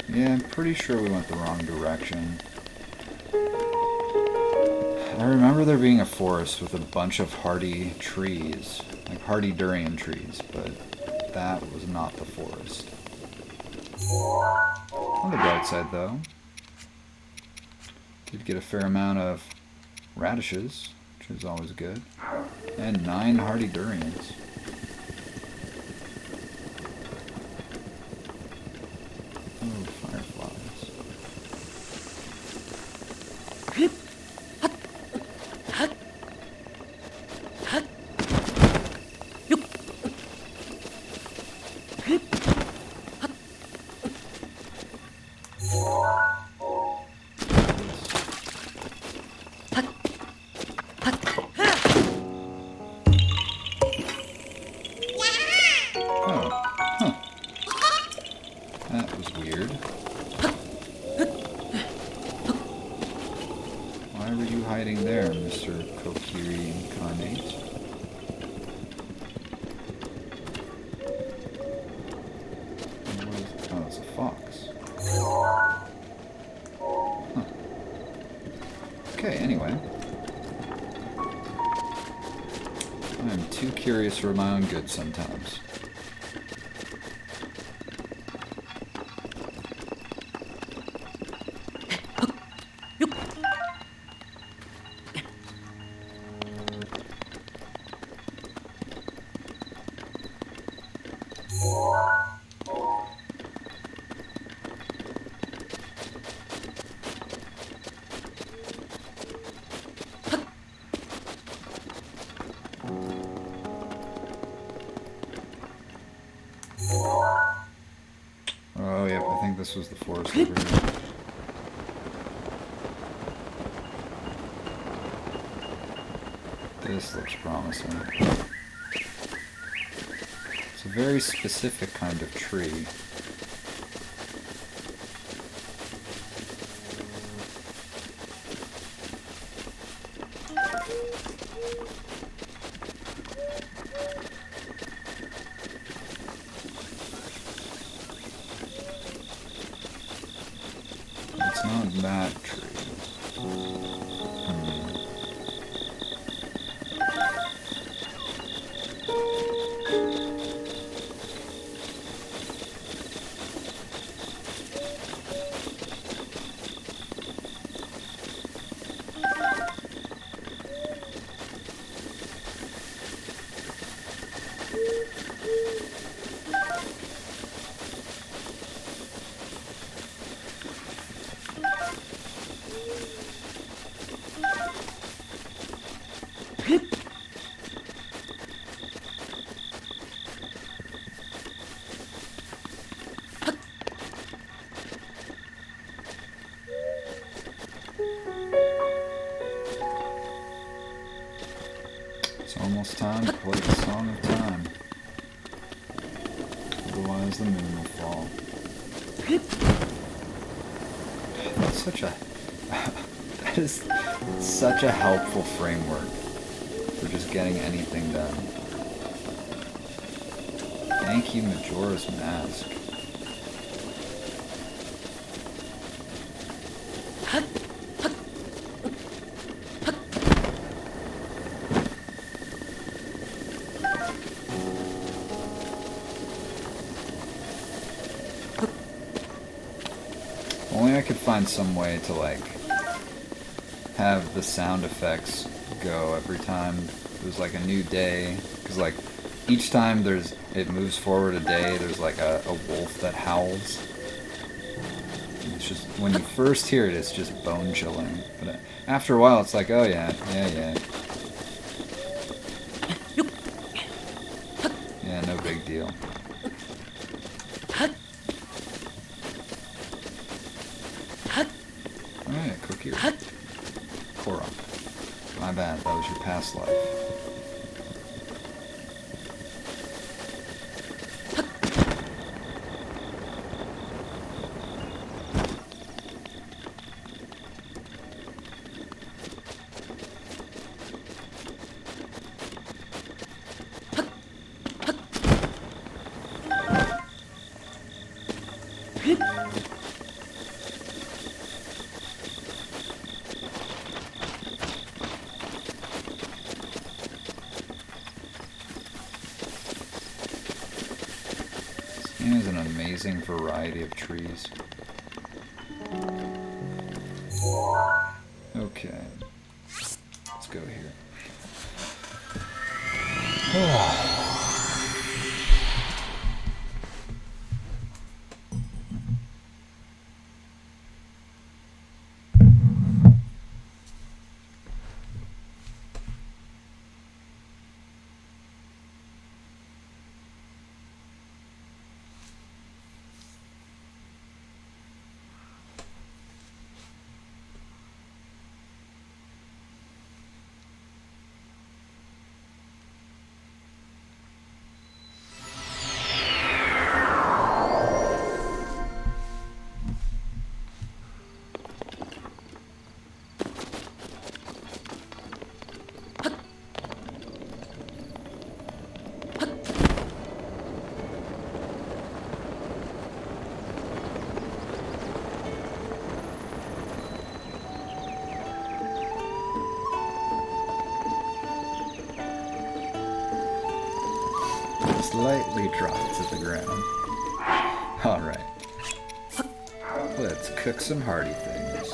Yeah, I'm pretty sure we went the wrong direction. I remember there being a forest with a bunch of hardy trees, like hardy durian trees, but that was not the forest. On the bright side, though, did get a fair amount of radishes, which is always good, and 9 hardy durians. For my own good sometimes. Oh, yep, I think this was the forest over here. This looks promising. It's a very specific kind of tree. It's not that tree. It's almost time to play the Song of Time. Otherwise the moon will fall. That's such a... that is such a helpful framework for just getting anything done. Thank you, Majora's Mask. Only I could find some way to, like, have the sound effects go every time there's, like, a new day. Because, like, each time it moves forward a day, there's, like, a wolf that howls. And it's just, when you first hear it, it's just bone-chilling. But after a while, it's like, oh, yeah. Yeah, no big deal. Alright, cookie. KOROK. My bad, that was your past life. This game has an amazing variety of trees. Okay. Let's go here. Lightly dropped to the ground. Alright. Let's cook some hearty things.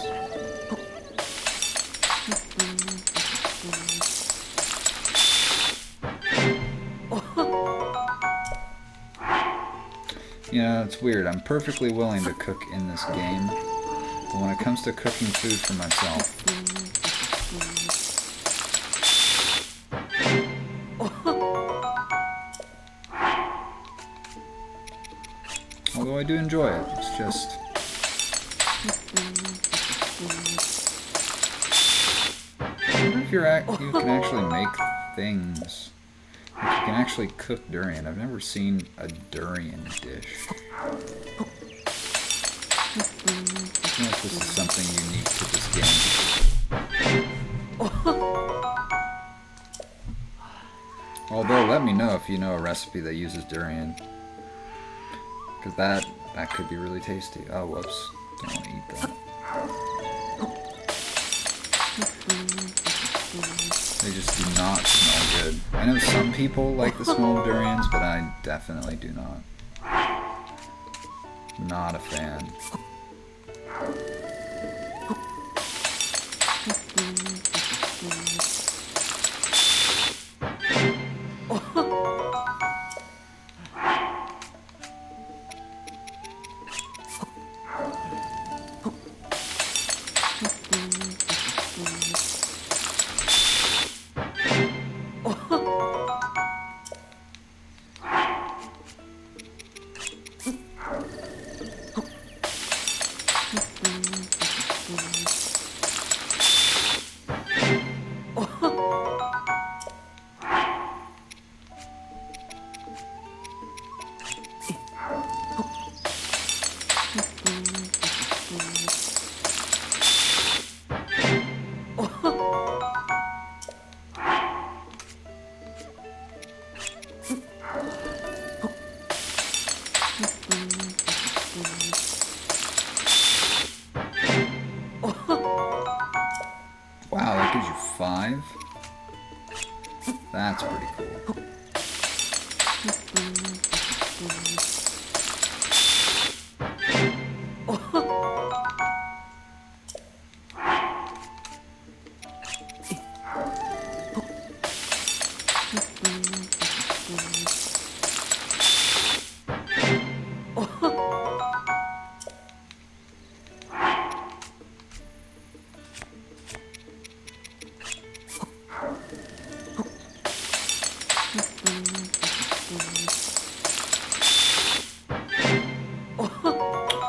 You know, it's weird. I'm perfectly willing to cook in this game, but when it comes to cooking food for myself, Although I do enjoy it. It's just... I wonder if you can actually make things. Like you can actually cook durian. I've never seen a durian dish. I don't know if this is something unique to this game. Although, let me know if you know a recipe that uses durian. Because that could be really tasty. Oh, whoops. Don't want to eat that. They just do not smell good. I know some people like the smell of durians, but I definitely do not. Not a fan. Wow, that gives you 5? That's pretty cool.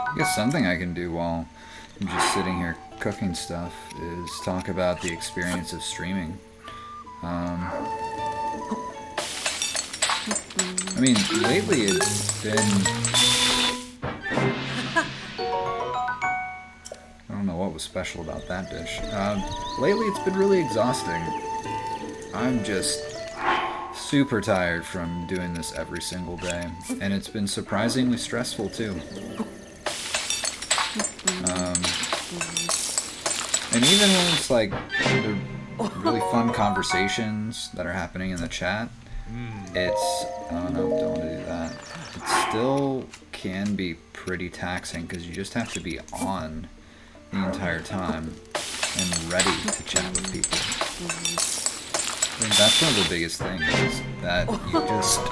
I guess something I can do while I'm just sitting here cooking stuff is talk about the experience of streaming. I mean, lately it's been... I don't know what was special about that dish. Lately it's been really exhausting. I'm just super tired from doing this every single day, and it's been surprisingly stressful too. And even when it's like the really fun conversations that are happening in the chat, it's, oh no, don't want to do that. It still can be pretty taxing because you just have to be on the entire time and ready to chat with people. I think that's one of the biggest things, is that you just,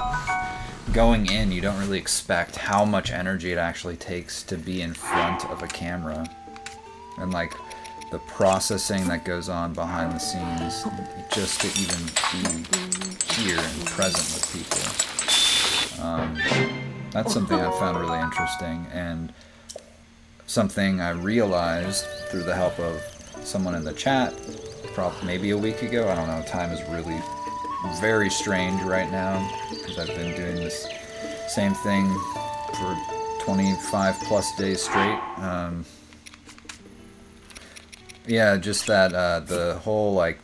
going in, you don't really expect how much energy it actually takes to be in front of a camera. And like, the processing that goes on behind the scenes, just to even be here and present with people. That's something I found really interesting, and something I realized through the help of someone in the chat, probably maybe a week ago. I don't know, time is really very strange right now, because I've been doing this same thing for 25 plus days straight. Yeah, just that the whole like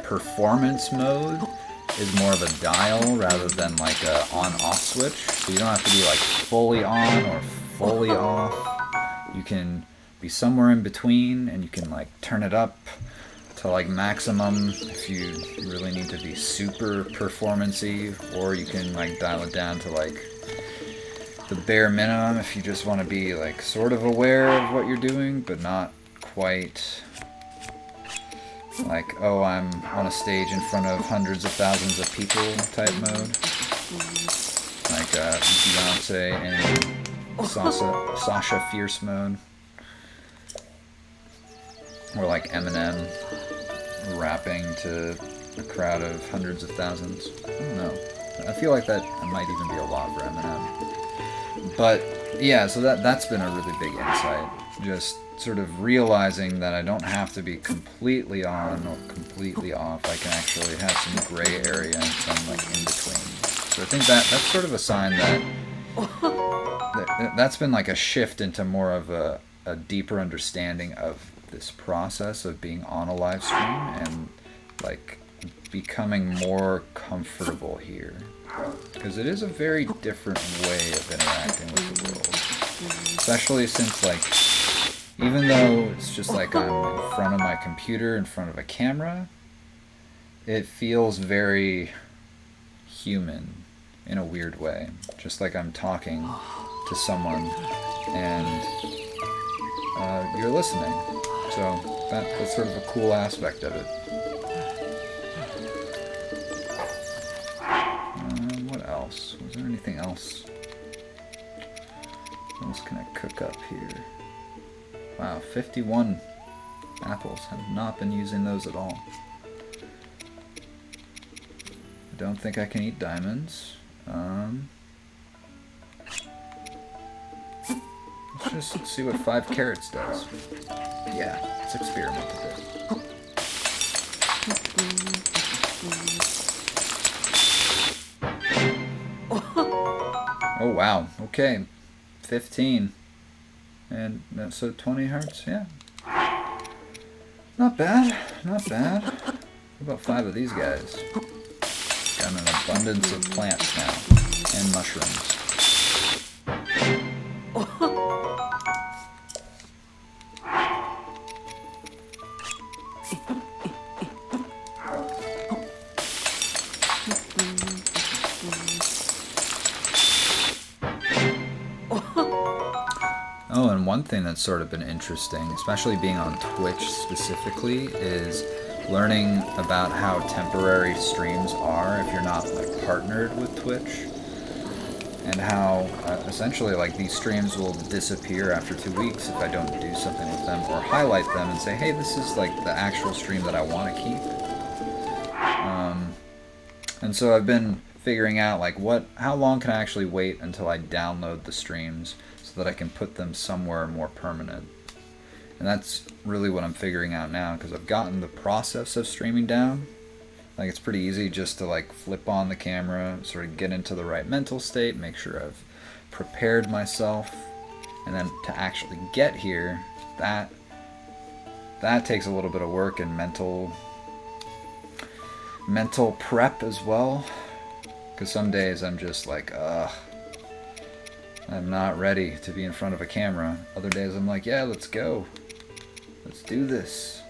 performance mode is more of a dial rather than like a on-off switch. So you don't have to be like fully on or fully off. You can be somewhere in between, and you can like turn it up to like maximum if you really need to be super performance-y, or you can like dial it down to like the bare minimum if you just want to be like sort of aware of what you're doing, but not quite like, oh, I'm on a stage in front of hundreds of thousands of people type mode. Like Beyonce and Sasha Fierce mode. Or like Eminem rapping to a crowd of hundreds of thousands. I don't know. I feel like that might even be a lot for Eminem. But Yeah, so that's been a really big insight. Just sort of realizing that I don't have to be completely on or completely off. I can actually have some gray area and some like in between. So I think that's sort of a sign that's been like a shift into more of a deeper understanding of this process of being on a live stream and like becoming more comfortable here. Because it is a very different way of interacting with the world. Especially since, like, even though it's just like I'm in front of my computer, in front of a camera, it feels very human in a weird way. Just like I'm talking to someone and you're listening. So that's sort of a cool aspect of it. What else? Was there anything else? What else can I cook up here? Wow, 51 apples. Have not been using those at all. I don't think I can eat diamonds. Let's just see what 5 carrots does. Yeah, let's experiment a bit. Oh wow, okay. 15. And so 20 hearts, yeah. Not bad, not bad. What about 5 of these guys? Got an abundance of plants now. And mushrooms. Oh, and one thing that's sort of been interesting, especially being on Twitch specifically, is learning about how temporary streams are if you're not like partnered with Twitch, and how essentially like these streams will disappear after 2 weeks if I don't do something with them or highlight them and say, hey, this is like the actual stream that I want to keep. And so I've been figuring out like how long can I actually wait until I download the streams so that I can put them somewhere more permanent. And that's really what I'm figuring out now, because I've gotten the process of streaming down. Like it's pretty easy just to like flip on the camera, sort of get into the right mental state, make sure I've prepared myself, and then to actually get here, that takes a little bit of work and mental prep as well. Because some days I'm just like, I'm not ready to be in front of a camera. Other days I'm like, yeah, let's go. Let's do this.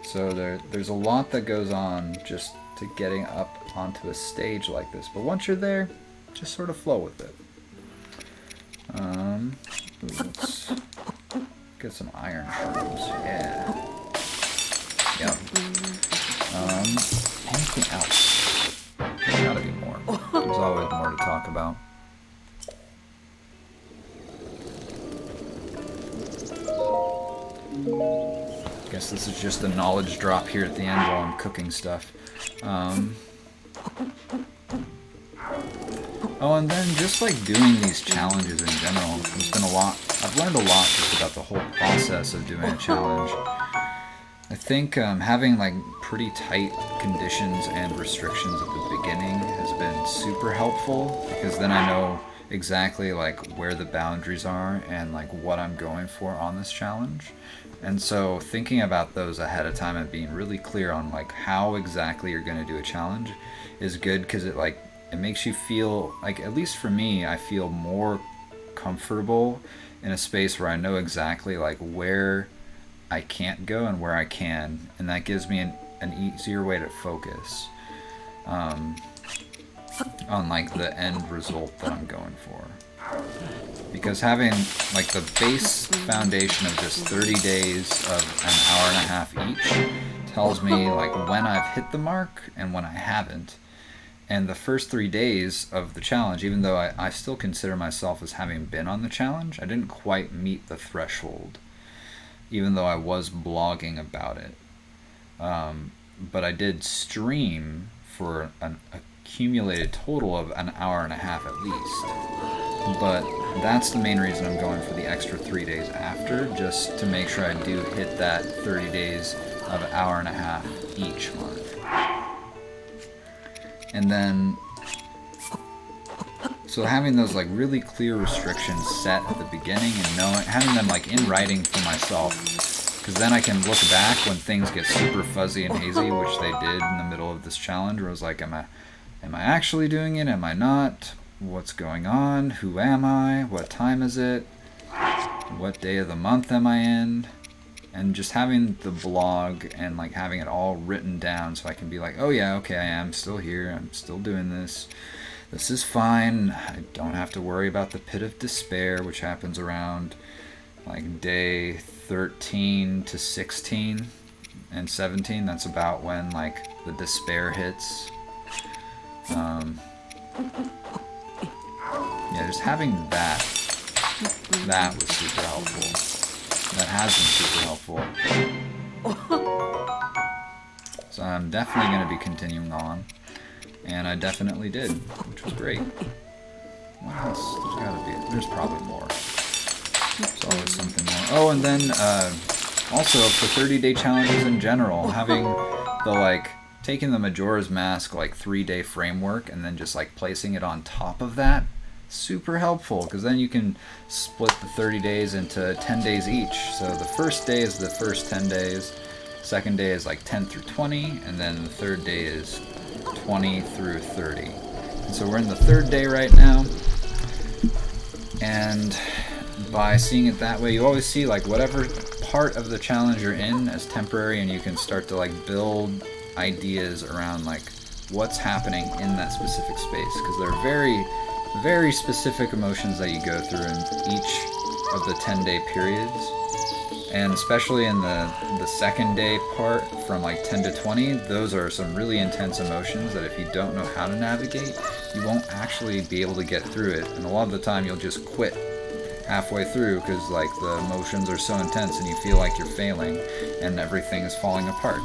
So there's a lot that goes on just to getting up onto a stage like this. But once you're there, just sort of flow with it. Let's get some iron shards. Yeah. Yep. Anything else? There's gotta be more. There's always more to talk about. Guess this is just a knowledge drop here at the end while I'm cooking stuff. Oh, and then just like doing these challenges in general, there's been a lot. I've learned a lot just about the whole process of doing a challenge. I think having like pretty tight conditions and restrictions at the beginning has been super helpful, because then I know exactly like where the boundaries are and like what I'm going for on this challenge. And so thinking about those ahead of time and being really clear on like how exactly you're going to do a challenge is good, because it makes you feel like, at least for me, I feel more comfortable in a space where I know exactly like where I can't go and where I can, and that gives me an easier way to focus on like the end result that I'm going for. Because having like the base foundation of just 30 days of an hour and a half each tells me like when I've hit the mark and when I haven't. And the first 3 days of the challenge, even though I still consider myself as having been on the challenge, I didn't quite meet the threshold, even though I was blogging about it. But I did stream for a accumulated total of an hour and a half at least. But that's the main reason I'm going for the extra 3 days after, just to make sure I do hit that 30 days of an hour and a half each month. And then, so having those like really clear restrictions set at the beginning and having them like in writing for myself, because then I can look back when things get super fuzzy and hazy, which they did in the middle of this challenge, where I was like, am I actually doing it? Am I not? What's going on? Who am I? What time is it? What day of the month am I in? And just having the blog and like having it all written down so I can be like, oh yeah, okay, I am still here. I'm still doing this. This is fine. I don't have to worry about the pit of despair, which happens around like day 13 to 16 and 17. That's about when like the despair hits. Yeah, just having that was super helpful. That has been super helpful. So I'm definitely going to be continuing on. And I definitely did, which was great. What else? There's probably more. There's always something more. Oh, and then also for 30-day challenges in general, having the like taking the Majora's Mask like 3-day framework and then just like placing it on top of that, super helpful, because then you can split the 30 days into 10 days each. So the first day is the first 10 days, second day is like 10 through 20, and then the third day is 20 through 30. And so we're in the third day right now, and by seeing it that way, you always see like whatever part of the challenge you're in as temporary, and you can start to like build ideas around like what's happening in that specific space, because there are very, very specific emotions that you go through in each of the 10-day periods. And especially in the second day part, from like 10 to 20, those are some really intense emotions that if you don't know how to navigate, you won't actually be able to get through it. And a lot of the time you'll just quit halfway through because like the emotions are so intense and you feel like you're failing and everything is falling apart.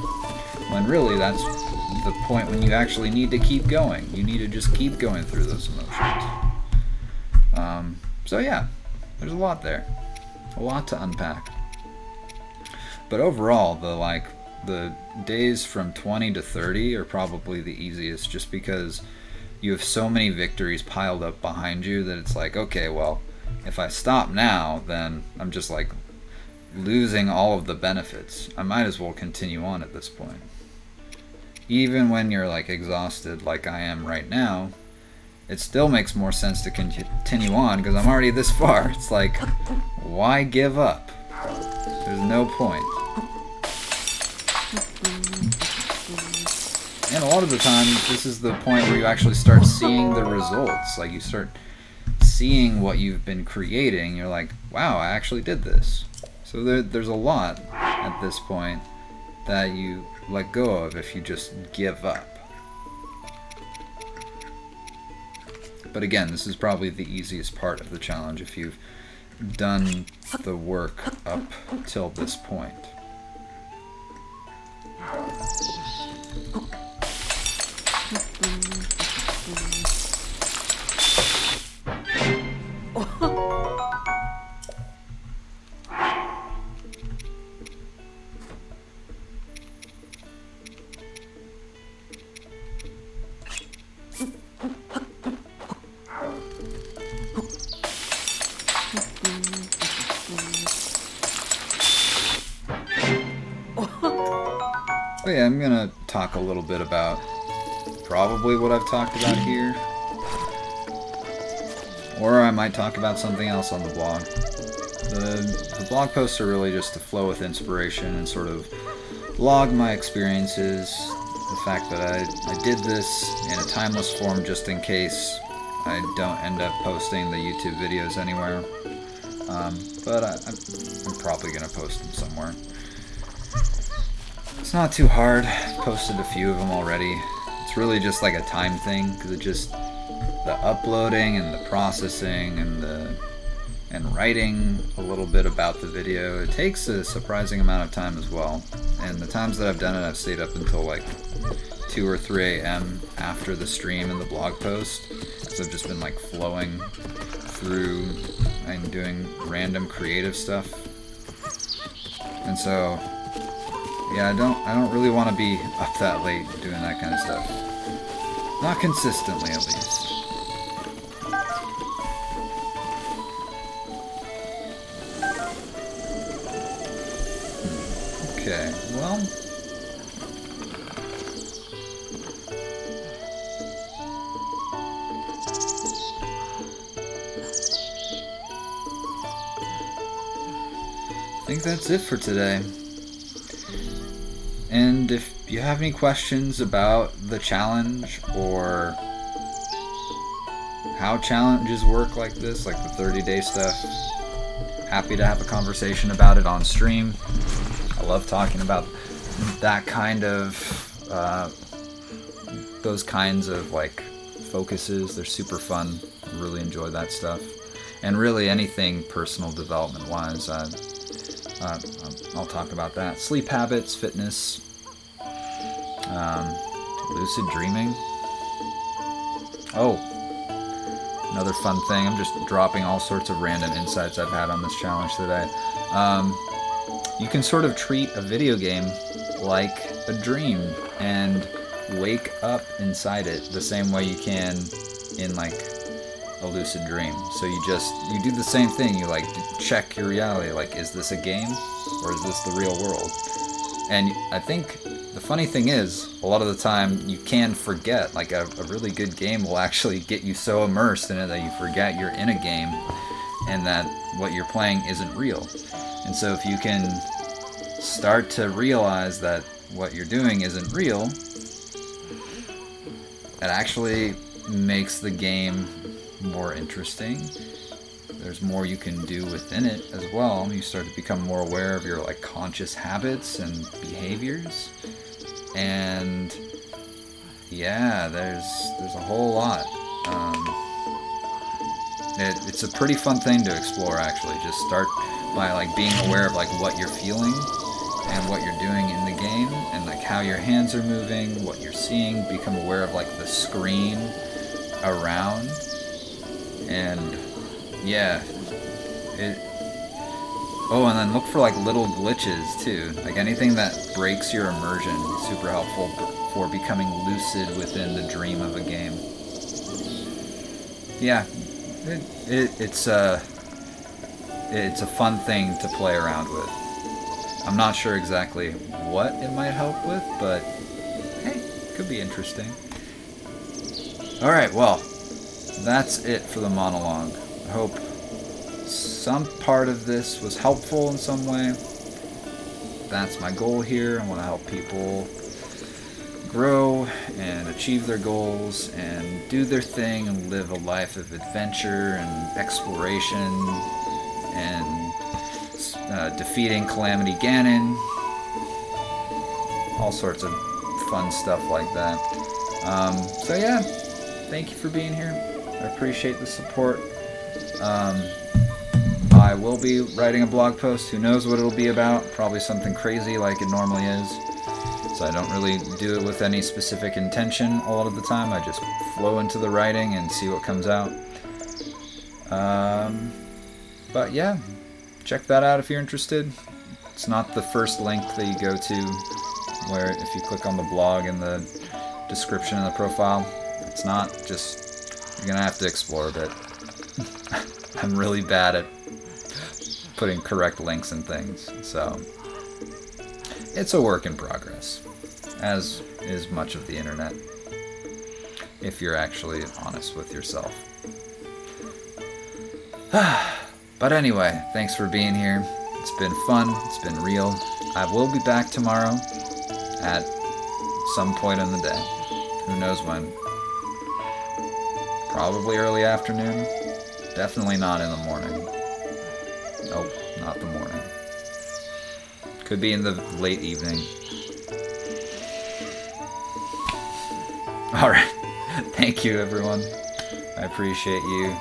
When really that's the point when you actually need to keep going. You need to just keep going through those emotions. So yeah, there's a lot there. A lot to unpack. But overall, the days from 20 to 30 are probably the easiest, just because you have so many victories piled up behind you that it's like, okay, well, if I stop now, then I'm just like losing all of the benefits. I might as well continue on at this point. Even when you're like exhausted like I am right now, it still makes more sense to continue on because I'm already this far. It's like, why give up? There's no point. And a lot of the time, this is the point where you actually start seeing the results. Like you start seeing what you've been creating. You're like, wow, I actually did this. So there's a lot at this point that you let go of if you just give up. But again, this is probably the easiest part of the challenge if you've done the work up till this point. But yeah, I'm gonna talk a little bit about probably what I've talked about here, or I might talk about something else on the blog. The blog posts are really just to flow with inspiration and sort of log my experiences, the fact that I did this in a timeless form just in case I don't end up posting the YouTube videos anywhere. But I'm probably gonna post them somewhere. It's not too hard. I've posted a few of them already. It's really just like a time thing, because it just, the uploading and the processing and the and writing a little bit about the video. It takes a surprising amount of time as well. And the times that I've done it, I've stayed up until like 2 or 3 a.m. after the stream and the blog post. So I've just been like flowing through and doing random creative stuff. And so, yeah, I don't really want to be up that late doing that kind of stuff. Not consistently, at least. Okay, well, I think that's it for today. And if you have any questions about the challenge or how challenges work like this, like the 30-day stuff, happy to have a conversation about it on stream. I love talking about that kind of, those kinds of like focuses. They're super fun. I really enjoy that stuff. And really anything personal development wise, I'll talk about that. Sleep habits, fitness, lucid dreaming. Oh, another fun thing. I'm just dropping all sorts of random insights I've had on this challenge today. You can sort of treat a video game like a dream and wake up inside it the same way you can in like a lucid dream. So you do the same thing. You like check your reality, like, is this a game or is this the real world? And I think the funny thing is, a lot of the time you can forget. Like a really good game will actually get you so immersed in it that you forget you're in a game and that what you're playing isn't real. And so if you can start to realize that what you're doing isn't real, it actually makes the game more interesting. There's more you can do within it as well. You start to become more aware of your like conscious habits and behaviors. And yeah, there's a whole lot. It's a pretty fun thing to explore, actually. Just start by like being aware of like what you're feeling and what you're doing in the game and like how your hands are moving, what you're seeing. Become aware of like the screen around. And yeah, and then look for like little glitches too. Like anything that breaks your immersion is super helpful for becoming lucid within the dream of a game. Yeah, it's a fun thing to play around with. I'm not sure exactly what it might help with, but hey, could be interesting. Alright, well, that's it for the monologue. I hope some part of this was helpful in some way. That's my goal here. I want to help people grow and achieve their goals and do their thing and live a life of adventure and exploration and defeating Calamity Ganon. All sorts of fun stuff like that. So yeah, thank you for being here. I appreciate the support. I will be writing a blog post. Who knows what it'll be about? Probably something crazy like it normally is. So I don't really do it with any specific intention a lot of the time. I just flow into the writing and see what comes out. But yeah, check that out if you're interested. It's not the first link that you go to, where if you click on the blog in the description of the profile, it's not. Just, you're gonna have to explore a bit. I'm really bad at putting correct links and things, so it's a work in progress, as is much of the internet, if you're actually honest with yourself. But anyway, thanks for being here. It's been fun. It's been real. I will be back tomorrow at some point in the day. Who knows when? Probably early afternoon. Definitely not in the morning. Nope, not the morning. Could be in the late evening. Alright. Thank you, everyone. I appreciate you.